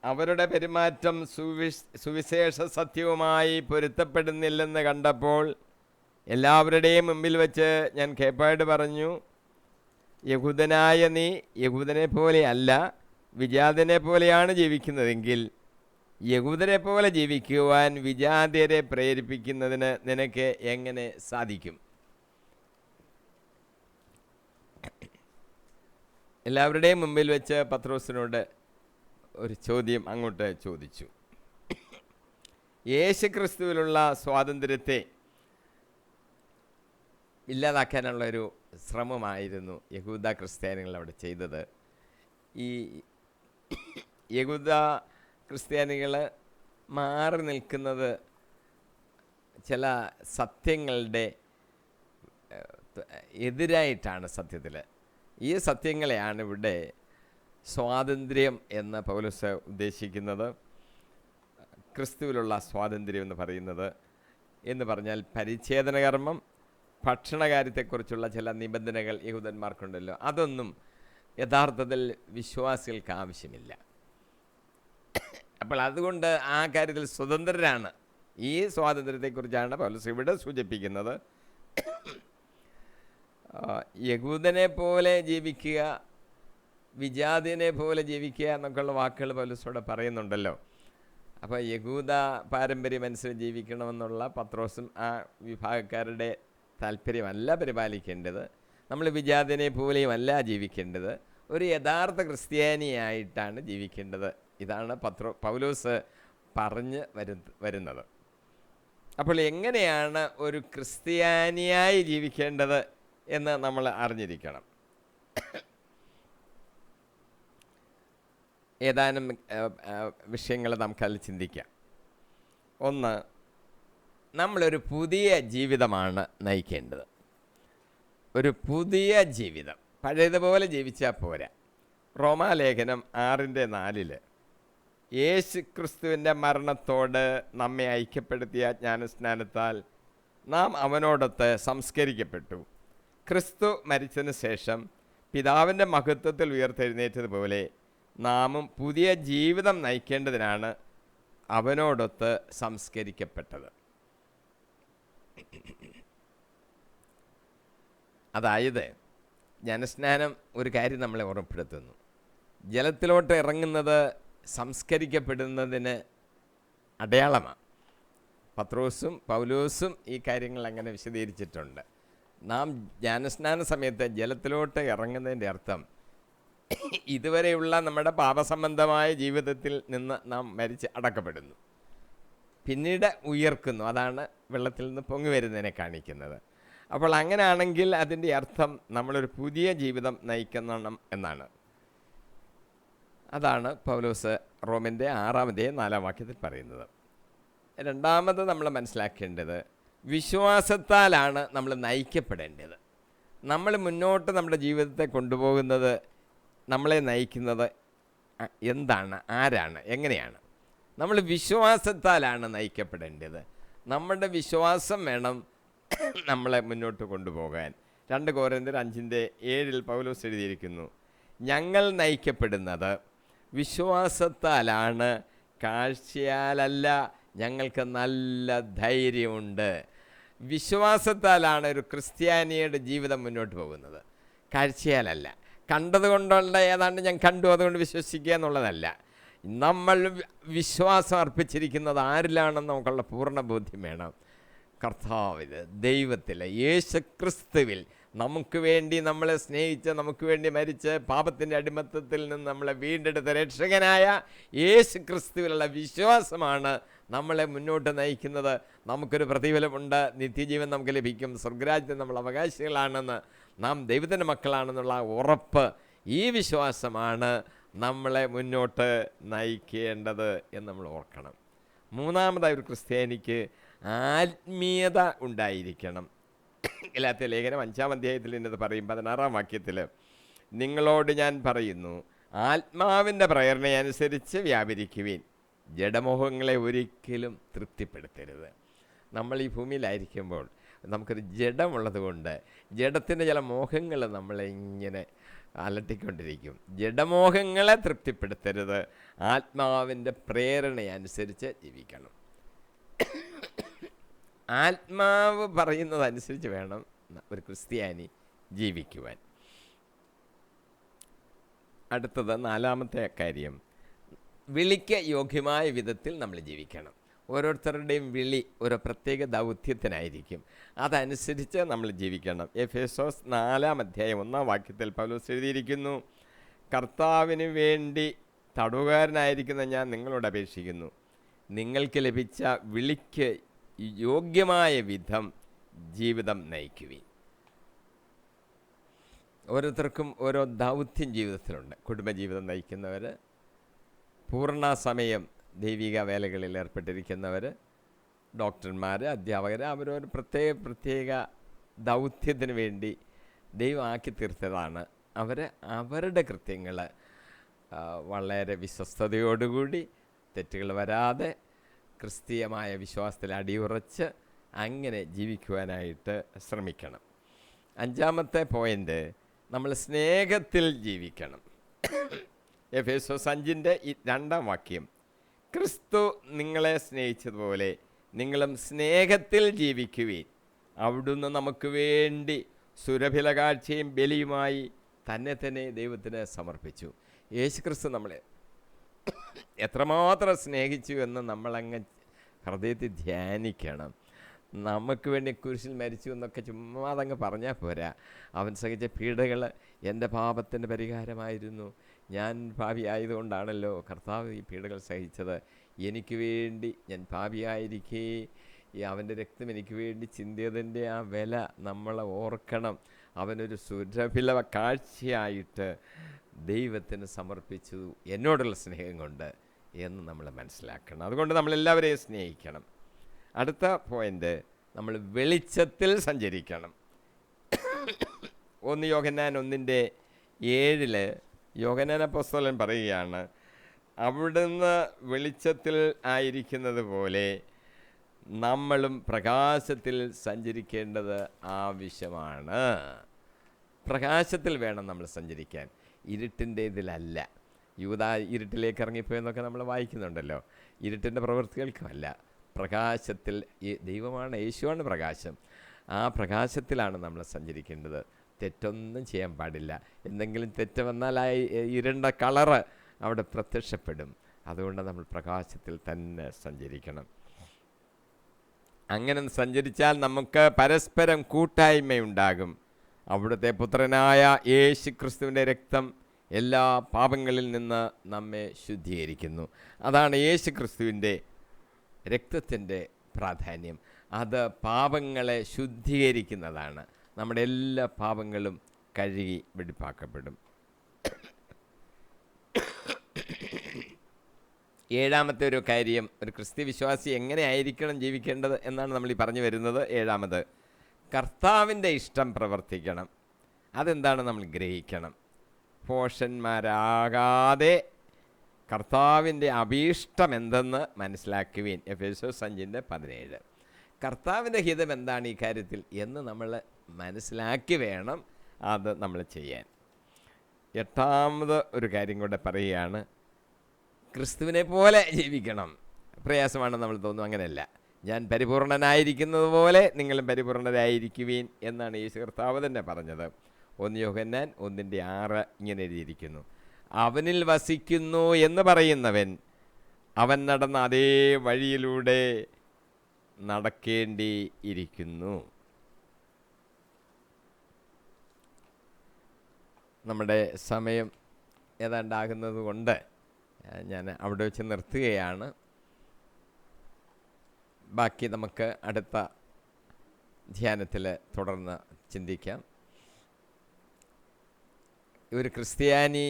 അവരുടെ പെരുമാറ്റം സുവിശേഷ സത്യവുമായി പൊരുത്തപ്പെടുന്നില്ലെന്ന് കണ്ടപ്പോൾ എല്ലാവരുടെയും മുമ്പിൽ വെച്ച് ഞാൻ കേപ്പായിട്ട് പറഞ്ഞു, യഹൂദനായ നീ യഹൂദനെ പോലെ അല്ല, വിജാതിനെ പോലെയാണ് ജീവിക്കുന്നതെങ്കിൽ യഹൂദരെ പോലെ ജീവിക്കുവാൻ വിജാതിയരെ പ്രേരിപ്പിക്കുന്നതിന് നിനക്ക് എങ്ങനെ സാധിക്കും? എല്ലാവരുടെയും മുമ്പിൽ വെച്ച് പത്രോസിനോട് ഒരു ചോദ്യം അങ്ങോട്ട് ചോദിച്ചു. യേശുക്രിസ്തുവിലുള്ള സ്വാതന്ത്ര്യത്തെ ഇല്ലാതാക്കാനുള്ളൊരു ശ്രമമായിരുന്നു യഹൂദ ക്രിസ്ത്യാനികൾ അവിടെ ചെയ്തത്. ഈ യഹൂദ ക്രിസ്ത്യാനികൾ മാറി നിൽക്കുന്നത് ചില സത്യങ്ങളുടെ എതിരായിട്ടാണ്. സത്യത്തിൽ ഈ സത്യങ്ങളെയാണ് ഇവിടെ സ്വാതന്ത്ര്യം എന്ന് പൗലോസ് ഉദ്ദേശിക്കുന്നത്. ക്രിസ്തുവിലുള്ള സ്വാതന്ത്ര്യം എന്ന് പറഞ്ഞാൽ പരിച്ഛേദന കർമ്മം, ഭക്ഷണകാര്യത്തെക്കുറിച്ചുള്ള ചില നിബന്ധനകൾ യഹൂദന്മാർക്കുണ്ടല്ലോ, അതൊന്നും യഥാർത്ഥത്തിൽ വിശ്വാസികൾക്ക് ആവശ്യമില്ല. അപ്പോൾ അതുകൊണ്ട് ആ കാര്യത്തിൽ സ്വതന്ത്രരാണ്. ഈ സ്വാതന്ത്ര്യത്തെക്കുറിച്ചാണ് പൗലോസ് ഇവിടെ സൂചിപ്പിക്കുന്നത്. യഹൂദനെ പോലെ ജീവിക്കുക, വിജാതിനെ പോലെ ജീവിക്കുക എന്നൊക്കെയുള്ള വാക്കുകൾ പൗലോസോടെ പറയുന്നുണ്ടല്ലോ. അപ്പോൾ യഹൂദ പാരമ്പര്യം അനുസരിച്ച് ജീവിക്കണമെന്നുള്ള പത്രോസും ആ വിഭാഗക്കാരുടെ താല്പര്യമല്ല പരിപാലിക്കേണ്ടത്. നമ്മൾ വിജാതിനെ പോലെയുമല്ല ജീവിക്കേണ്ടത്, ഒരു യഥാർത്ഥ ക്രിസ്ത്യാനിയായിട്ടാണ് ജീവിക്കേണ്ടത്. ഇതാണ് പൗലോസ് പറഞ്ഞ് വരുന്നത്. അപ്പോൾ എങ്ങനെയാണ് ഒരു ക്രിസ്ത്യാനിയായി ജീവിക്കേണ്ടത് എന്ന് നമ്മൾ അറിഞ്ഞിരിക്കണം. ഏതാനും വിഷയങ്ങൾ നമുക്കതിൽ ചിന്തിക്കാം. ഒന്ന്, നമ്മളൊരു പുതിയ ജീവിതമാണ് നയിക്കേണ്ടത്. ഒരു പുതിയ ജീവിതം, പഴയതുപോലെ ജീവിച്ചാൽ പോരാ. റോമാലേഖനം 6:4 യേശു ക്രിസ്തുവിൻ്റെ മരണത്തോട് നമ്മെ ഐക്യപ്പെടുത്തിയ ജ്ഞാനസ്നാനത്താൽ നാം അവനോടൊത്ത് സംസ്കരിക്കപ്പെട്ടു. ക്രിസ്തു മരിച്ചതിന് ശേഷം പിതാവിൻ്റെ മഹത്വത്തിൽ ഉയർത്തെഴുന്നേറ്റതുപോലെ നാമും പുതിയ ജീവിതം നയിക്കേണ്ടതിനാണ് അവനോടൊത്ത് സംസ്കരിക്കപ്പെട്ടത്. അതായത് ജ്ഞാനസ്നാനം ഒരു കാര്യം നമ്മളെ ഓർമ്മപ്പെടുത്തുന്നു. ജലത്തിലോട്ട് ഇറങ്ങുന്നത് സംസ്കരിക്കപ്പെടുന്നതിന് അടയാളമാണ്. പത്രോസും പൗലോസും ഈ കാര്യങ്ങൾ അങ്ങനെ വിശദീകരിച്ചിട്ടുണ്ട്. നാം ജ്ഞാനസ്നാന സമയത്ത് ജലത്തിലോട്ട് ഇറങ്ങുന്നതിൻ്റെ അർത്ഥം ഇതുവരെയുള്ള നമ്മുടെ പാപസംബന്ധമായ ജീവിതത്തിൽ നിന്ന് നാം മരിച്ച് അടക്കപ്പെടുന്നു, പിന്നീട് ഉയർക്കുന്നു. അതാണ് വെള്ളത്തിൽ നിന്ന് പൊങ്ങി വരുന്നതിനെ കാണിക്കുന്നത്. അപ്പോൾ അങ്ങനെയാണെങ്കിൽ അതിൻ്റെ അർത്ഥം നമ്മളൊരു പുതിയ ജീവിതം നയിക്കണം എന്നാണ്. അതാണ് പൗലോസ് റോമിൻ്റെ 6:4 പറയുന്നത്. രണ്ടാമത് നമ്മൾ മനസ്സിലാക്കേണ്ടത്, വിശ്വാസത്താലാണ് നമ്മൾ നയിക്കപ്പെടേണ്ടത്. നമ്മൾ മുന്നോട്ട് നമ്മുടെ ജീവിതത്തെ കൊണ്ടുപോകുന്നത്, നമ്മളെ നയിക്കുന്നത് എന്താണ്, ആരാണ്, എങ്ങനെയാണ്? നമ്മൾ വിശ്വാസത്താലാണ് നയിക്കപ്പെടേണ്ടത്. നമ്മുടെ വിശ്വാസം വേണം നമ്മളെ മുന്നോട്ട് കൊണ്ടുപോകാൻ. 2 കൊരിന്ത്യർ 5:7 പൗലോസ് എഴുതിയിരിക്കുന്നു, ഞങ്ങൾ നയിക്കപ്പെടുന്നത് വിശ്വാസത്താലാണ്, കാഴ്ചയാലല്ല. ഞങ്ങൾക്ക് നല്ല ധൈര്യമുണ്ട്. വിശ്വാസത്താലാണ് ഒരു ക്രിസ്ത്യാനിയുടെ ജീവിതം മുന്നോട്ട് പോകുന്നത്, കാഴ്ചയാലല്ല. കണ്ടതുകൊണ്ടുള്ള ഏതാണ്ട് ഞാൻ കണ്ടു അതുകൊണ്ട് വിശ്വസിക്കുക എന്നുള്ളതല്ല. നമ്മൾ വിശ്വാസം അർപ്പിച്ചിരിക്കുന്നത് ആരിലാണെന്ന് നമുക്കുള്ള പൂർണ്ണ ബോധ്യം വേണം. കർത്താവിൽ, ദൈവത്തിൽ, യേശുക്രിസ്തുവിൽ. നമുക്ക് വേണ്ടി നമ്മളെ സ്നേഹിച്ച്, നമുക്ക് വേണ്ടി മരിച്ച്, പാപത്തിൻ്റെ അടിമത്തത്തിൽ നിന്ന് നമ്മളെ വീണ്ടെടുത്ത രക്ഷകനായ യേശുക്രിസ്തുവിലുള്ള വിശ്വാസമാണ് നമ്മളെ മുന്നോട്ട് നയിക്കുന്നത്. നമുക്കൊരു പ്രതിഫലമുണ്ട്, നിത്യജീവൻ നമുക്ക് ലഭിക്കും, സ്വർഗ്ഗരാജ്യത്തിൽ നമ്മൾ അവകാശികളാണെന്ന്, നാം ദൈവത്തിൻ്റെ മക്കളാണെന്നുള്ള ഉറപ്പ്, ഈ വിശ്വാസമാണ് നമ്മളെ മുന്നോട്ട് നയിക്കേണ്ടത് എന്ന് നമ്മൾ ഓർക്കണം. മൂന്നാമതായി ഒരു ക്രിസ്ത്യാനിക്ക് ആത്മീയത ഉണ്ടായിരിക്കണം. ഗലാത്യ ലേഖനം 5-ാം അധ്യായത്തിൽ ഇന്നത് പറയും, 16-ാം വാക്യത്തിൽ, നിങ്ങളോട് ഞാൻ പറയുന്നു, ആത്മാവിൻ്റെ പ്രേരണയനുസരിച്ച് വ്യാപരിക്കുവിൻ, ജഡമോഹങ്ങളെ ഒരിക്കലും തൃപ്തിപ്പെടുത്തരുത്. നമ്മൾ ഈ ഭൂമിയിലായിരിക്കുമ്പോൾ നമുക്കൊരു ജഡമുള്ളത് കൊണ്ട് ജഡത്തിൻ്റെ ചില മോഹങ്ങൾ നമ്മളെ ഇങ്ങനെ അലട്ടിക്കൊണ്ടിരിക്കും. ജഡമോഹങ്ങളെ തൃപ്തിപ്പെടുത്തരുത്, ആത്മാവിൻ്റെ പ്രേരണയനുസരിച്ച് ജീവിക്കണം. ആത്മാവ് പറയുന്നതനുസരിച്ച് വേണം ഒരു ക്രിസ്ത്യാനി ജീവിക്കുവാൻ. അടുത്തത് 4-ാമത്തെ കാര്യം, വിളിക്ക് യോഗ്യമായ വിധത്തിൽ നമ്മൾ ജീവിക്കണം. ഓരോരുത്തരുടെയും വിളി ഒരു പ്രത്യേക ദൗത്യത്തിനായിരിക്കും, അതനുസരിച്ച് നമ്മൾ ജീവിക്കണം. എഫേസോസ് 4-ാം അധ്യായം 1-ാം വാക്യത്തിൽ പൗലോസ് എഴുതിയിരിക്കുന്നു, കർത്താവിന് വേണ്ടി തടവുകാരനായിരിക്കുന്ന ഞാൻ നിങ്ങളോട് അപേക്ഷിക്കുന്നു, നിങ്ങൾക്ക് ലഭിച്ച വിളിക്ക് യോഗ്യമായ വിധം ജീവിതം നയിക്കുവിൻ. ഓരോരുത്തർക്കും ഓരോ ദൗത്യം ജീവിതത്തിലുണ്ട്. കുടുംബജീവിതം നയിക്കുന്നവർ, പൂർണ്ണ സമയം ദൈവിക വേലകളിൽ ഏർപ്പെട്ടിരിക്കുന്നവർ, ഡോക്ടർമാർ, അധ്യാപകർ, അവരൊരു പ്രത്യേക ദൗത്യത്തിന് വേണ്ടി ദൈവം ആക്കി തീർത്തതാണ്. അവരുടെ കൃത്യങ്ങൾ വളരെ വിശ്വസ്തയോടുകൂടി, തെറ്റുകൾ വരാതെ, ക്രിസ്തീയമായ വിശ്വാസത്തിൽ അടിയുറച്ച് അങ്ങനെ ജീവിക്കുവാനായിട്ട് ശ്രമിക്കണം. 5-ാമത്തെ പോയിൻ്റ്, നമ്മൾ സ്നേഹത്തിൽ ജീവിക്കണം. എഫേസോസ് 5-ന്റെ 2-ാം വാക്യം, ക്രിസ്തു നിങ്ങളെ സ്നേഹിച്ചതുപോലെ നിങ്ങളും സ്നേഹത്തിൽ ജീവിക്കുവിൻ, അവിടുന്ന് നമുക്ക് വേണ്ടി സുരഭില കാഴ്ചയും ബലിയുമായി തന്നെ ദൈവത്തിന് സമർപ്പിച്ചു. യേശുക്രിസ്തു നമ്മളെ എത്രമാത്രം സ്നേഹിച്ചു എന്ന് നമ്മളങ്ങ് ഹൃദയത്തിൽ ധ്യാനിക്കണം. നമുക്ക് വേണ്ടി കുരിശിൽ മരിച്ചു എന്നൊക്കെ ചുമ്മാ അതങ്ങ് പറഞ്ഞാൽ പോരാ. അവൻ സഹിച്ച പീഡകൾ എൻ്റെ പാപത്തിൻ്റെ പരിഹാരമായിരുന്നു. ഞാൻ പാപിയായതുകൊണ്ടാണല്ലോ കർത്താവ് ഈ പീഡകൾ സഹിച്ചത്. എനിക്ക് വേണ്ടി, ഞാൻ പാപിയായിരിക്കേ അവൻ്റെ രക്തം എനിക്ക് വേണ്ടി ചിന്തിയതിൻ്റെ ആ വില നമ്മൾ ഓർക്കണം. അവനൊരു സുരഭില കാഴ്ചയായിട്ട് ദൈവത്തിന് സമർപ്പിച്ചു എന്നോടുള്ള സ്നേഹം കൊണ്ട് എന്ന് നമ്മൾ മനസ്സിലാക്കണം. അതുകൊണ്ട് നമ്മളെല്ലാവരെയും സ്നേഹിക്കണം. അടുത്ത പോയിൻ്റ്, നമ്മൾ വെളിച്ചത്തിൽ സഞ്ചരിക്കണം. 1 യോഹന്നാൻ 1:7 യോഹന്നാൻ അപ്പോസ്തലൻ പറയുകയാണ്, അവിടുന്ന് വെളിച്ചത്തിൽ ആയിരിക്കുന്നത് പോലെ നമ്മളും പ്രകാശത്തിൽ സഞ്ചരിക്കേണ്ടത് ആവശ്യമാണ്. പ്രകാശത്തിൽ വേണം നമ്മൾ സഞ്ചരിക്കാൻ, ഇരുട്ടിൻ്റെ ഇതിലല്ല. യൂദാ ഇരുട്ടിലേക്ക് ഇറങ്ങിപ്പോയെന്നൊക്കെ നമ്മൾ വായിക്കുന്നുണ്ടല്ലോ. ഇരുട്ടിൻ്റെ പ്രവൃത്തികൾക്കുമല്ല, പ്രകാശത്തിൽ. ദൈവമാണ്, യേശുവാണ് പ്രകാശം. ആ പ്രകാശത്തിലാണ് നമ്മൾ സഞ്ചരിക്കേണ്ടത്. തെറ്റൊന്നും ചെയ്യാൻ പാടില്ല. എന്തെങ്കിലും തെറ്റ് വന്നാൽ ആ ഇരുണ്ട കളറ് അവിടെ പ്രത്യക്ഷപ്പെടും. അതുകൊണ്ട് നമ്മൾ പ്രകാശത്തിൽ തന്നെ സഞ്ചരിക്കണം. അങ്ങനെ സഞ്ചരിച്ചാൽ നമുക്ക് പരസ്പരം കൂട്ടായ്മയുണ്ടാകും. അവിടുത്തെ പുത്രനായ യേശു ക്രിസ്തുവിൻ്റെ രക്തം എല്ലാ പാപങ്ങളിൽ നിന്ന് നമ്മെ ശുദ്ധീകരിക്കുന്നു. അതാണ് യേശു ക്രിസ്തുവിൻ്റെ രക്തത്തിൻ്റെ പ്രാധാന്യം. അത് പാപങ്ങളെ ശുദ്ധീകരിക്കുന്നതാണ്. നമ്മുടെ എല്ലാ പാപങ്ങളും കഴുകി വെടിപ്പാക്കപ്പെടും. 7-ാമത്തെ ഒരു കാര്യം, ഒരു ക്രിസ്ത്യ വിശ്വാസി എങ്ങനെയായിരിക്കണം ജീവിക്കേണ്ടത് എന്നാണ് നമ്മൾ ഈ പറഞ്ഞു വരുന്നത്. 7-ാമത്, കർത്താവിൻ്റെ ഇഷ്ടം പ്രവർത്തിക്കണം. അതെന്താണ് നമ്മൾ ഗ്രഹിക്കണം. ഭോഷന്മാരാകാതെ കർത്താവിൻ്റെ അഭീഷ്ടം എന്തെന്ന് മനസ്സിലാക്കുവീൻ. എഫേസോസ് 5:17. കർത്താവിൻ്റെ ഹിതം എന്താണ് ഈ കാര്യത്തിൽ എന്ന് നമ്മൾ മനസ്സിലാക്കി വേണം അത് നമ്മൾ ചെയ്യാൻ. 8-ാമത് ഒരു കാര്യം കൂടെ പറയുകയാണ്, ക്രിസ്തുവിനെ പോലെ ജീവിക്കണം. പ്രയാസമാണെന്ന് നമ്മൾ തോന്നും. അങ്ങനെയല്ല. ഞാൻ പരിപൂർണനായിരിക്കുന്നത് പോലെ നിങ്ങളും പരിപൂർണരായിരിക്കുവീൻ എന്നാണ് യേശു കർത്താവ് തന്നെ പറഞ്ഞത്. 1 യോഹന്നാൻ 1:6 ഇങ്ങനെ എഴുതിയിരിക്കുന്നു, അവനിൽ വസിക്കുന്നു എന്ന് പറയുന്നവൻ അവൻ നടന്ന അതേ വഴിയിലൂടെ നടക്കേണ്ടിയിരിക്കുന്നു. നമ്മുടെ സമയം ഏതാണ്ടാകുന്നത് കൊണ്ട് ഞാൻ അവിടെ വെച്ച് നിർത്തുകയാണ്. ബാക്കി നമുക്ക് അടുത്ത ധ്യാനത്തിൽ തുടർന്ന് ചിന്തിക്കാം. ഒരു ക്രിസ്ത്യാനി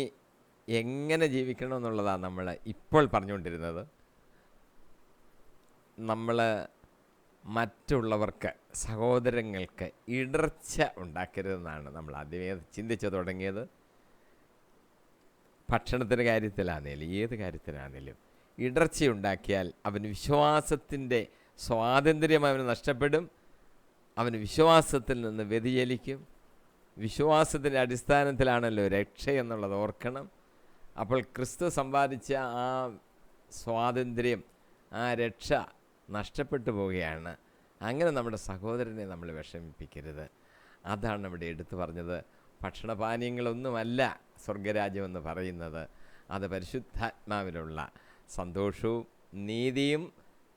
എങ്ങനെ ജീവിക്കണം എന്നുള്ളതാണ് നമ്മൾ ഇപ്പോൾ പറഞ്ഞുകൊണ്ടിരുന്നത്. നമ്മൾ മറ്റുള്ളവർക്ക്, സഹോദരങ്ങൾക്ക് ഇടർച്ച ഉണ്ടാക്കരുതെന്നാണ് നമ്മൾ ആദ്യമേ ചിന്തിച്ചു തുടങ്ങിയത്. ഭക്ഷണത്തിൻ്റെ കാര്യത്തിലാണേലും ഏത് കാര്യത്തിലാണേലും ഇടർച്ചയുണ്ടാക്കിയാൽ അവന് വിശ്വാസത്തിൻ്റെ സ്വാതന്ത്ര്യം അവന് നഷ്ടപ്പെടും. അവന് വിശ്വാസത്തിൽ നിന്ന് വ്യതിചലിക്കും. വിശ്വാസത്തിൻ്റെ അടിസ്ഥാനത്തിലാണല്ലോ രക്ഷ എന്നുള്ളത് ഓർക്കണം. അപ്പോൾ ക്രിസ്തു സമ്പാദിച്ച ആ സ്വാതന്ത്ര്യം, ആ രക്ഷ നഷ്ടപ്പെട്ടു പോവുകയാണ്. അങ്ങനെ നമ്മുടെ സഹോദരനെ നമ്മൾ വിഷമിപ്പിക്കരുത്. അതാണ് ഇവിടെ എടുത്തു പറഞ്ഞത്. ഭക്ഷണപാനീയങ്ങളൊന്നുമല്ല സ്വർഗരാജ്യമെന്ന് പറയുന്നത്. അത് പരിശുദ്ധാത്മാവിലുള്ള സന്തോഷവും നീതിയും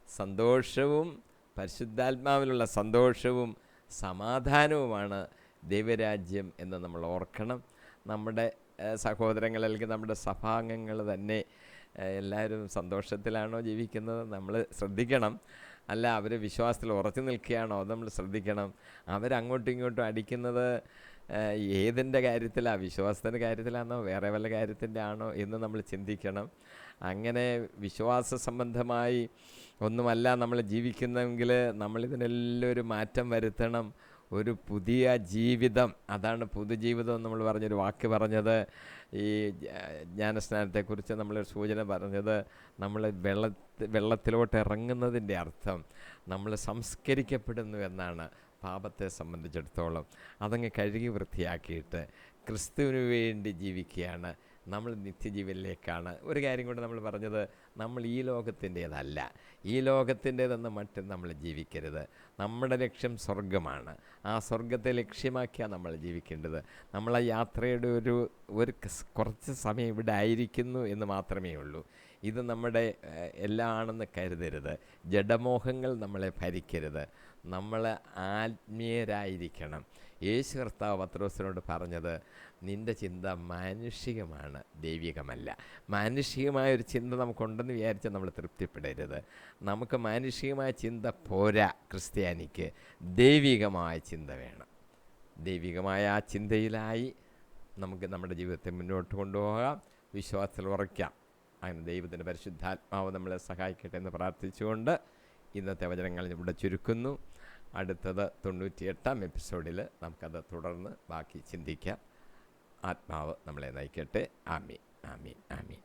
സന്തോഷവും പരിശുദ്ധാത്മാവിലുള്ള സന്തോഷവും സമാധാനവുമാണ് ദൈവരാജ്യം എന്ന് നമ്മൾ ഓർക്കണം. നമ്മുടെ സഹോദരങ്ങൾ അല്ലെങ്കിൽ നമ്മുടെ സഭാംഗങ്ങൾ തന്നെ എല്ലാവരും സന്തോഷത്തിലാണോ ജീവിക്കുന്നത് നമ്മൾ ശ്രദ്ധിക്കണം. അല്ല, അവർ വിശ്വാസത്തിൽ ഉറച്ചു നിൽക്കുകയാണോ അത് നമ്മൾ ശ്രദ്ധിക്കണം. അവരങ്ങോട്ടും ഇങ്ങോട്ടും അടിക്കുന്നത് ഏതിൻ്റെ കാര്യത്തിലാണ്? വിശ്വാസത്തിൻ്റെ കാര്യത്തിലാണോ വേറെ വല്ല കാര്യത്തിൻ്റെ ആണോ എന്ന് നമ്മൾ ചിന്തിക്കണം. അങ്ങനെ വിശ്വാസ സംബന്ധമായി ഒന്നുമല്ല നമ്മൾ ജീവിക്കുന്നെങ്കിൽ നമ്മളിതിനെല്ലാം ഒരു മാറ്റം വരുത്തണം. ഒരു പുതിയ ജീവിതം, അതാണ് പുതുജീവിതം നമ്മൾ പറഞ്ഞൊരു വാക്ക് പറഞ്ഞത്. ഈ ജ്ഞാനസ്നാനത്തെക്കുറിച്ച് നമ്മളൊരു സൂചന പറഞ്ഞത്, നമ്മൾ വെള്ളത്തിലോട്ട് ഇറങ്ങുന്നതിൻ്റെ അർത്ഥം നമ്മൾ സംസ്കരിക്കപ്പെടുന്നു എന്നാണ്. പാപത്തെ സംബന്ധിച്ചിടത്തോളം അതങ്ങ് കഴുകി വൃത്തിയാക്കിയിട്ട് ക്രിസ്തുവിന് വേണ്ടി ജീവിക്കുകയാണ്. നമ്മൾ നിത്യജീവനിലേക്കാണ്. ഒരു കാര്യം കൊണ്ട് നമ്മൾ പറഞ്ഞത്, നമ്മൾ ഈ ലോകത്തിൻ്റേതല്ല. ഈ ലോകത്തിൻ്റേതെന്ന് മറ്റും നമ്മൾ ജീവിക്കരുത്. നമ്മുടെ ലക്ഷ്യം സ്വർഗമാണ്. ആ സ്വർഗത്തെ ലക്ഷ്യമാക്കിയാണ് നമ്മൾ ജീവിക്കേണ്ടത്. നമ്മളെ യാത്രയുടെ ഒരു കുറച്ച് സമയം ഇവിടെ ആയിരിക്കുന്നു എന്ന് മാത്രമേ ഉള്ളൂ. ഇത് നമ്മുടെ എല്ലാം ആണെന്ന് കരുതരുത്. ജഡമോഹങ്ങൾ നമ്മളെ ഭരിക്കരുത്. നമ്മൾ ആത്മീയരായിരിക്കണം. യേശു കർത്താവ് പത്രോസിനോട് പറഞ്ഞത്, നിൻ്റെ ചിന്ത മാനുഷികമാണ്, ദൈവികമല്ല. മാനുഷികമായൊരു ചിന്ത നമുക്കുണ്ടെന്ന് വിചാരിച്ചാൽ നമ്മൾ തൃപ്തിപ്പെടരുത്. നമുക്ക് മാനുഷികമായ ചിന്ത പോരാ. ക്രിസ്ത്യാനിക്ക് ദൈവികമായ ചിന്ത വേണം. ദൈവികമായ ആ ചിന്തയിലായി നമുക്ക് നമ്മുടെ ജീവിതത്തെ മുന്നോട്ട് കൊണ്ടുപോകാം, വിശ്വാസത്തിൽ ഉറയ്ക്കാം. അങ്ങനെ ദൈവത്തിൻ്റെ പരിശുദ്ധാത്മാവ് നമ്മളെ സഹായിക്കട്ടെ എന്ന് പ്രാർത്ഥിച്ചുകൊണ്ട് ഇന്നത്തെ വചനങ്ങൾ ഇവിടെ ചുരുക്കുന്നു. അടുത്തത് 98-ാം എപ്പിസോഡിൽ നമുക്കത് തുടർന്ന് ബാക്കി ചിന്തിക്കാം. ആത്മാവ് നമ്മളെ നയിക്കട്ടെ. ആമീൻ, ആമീൻ, ആമീൻ.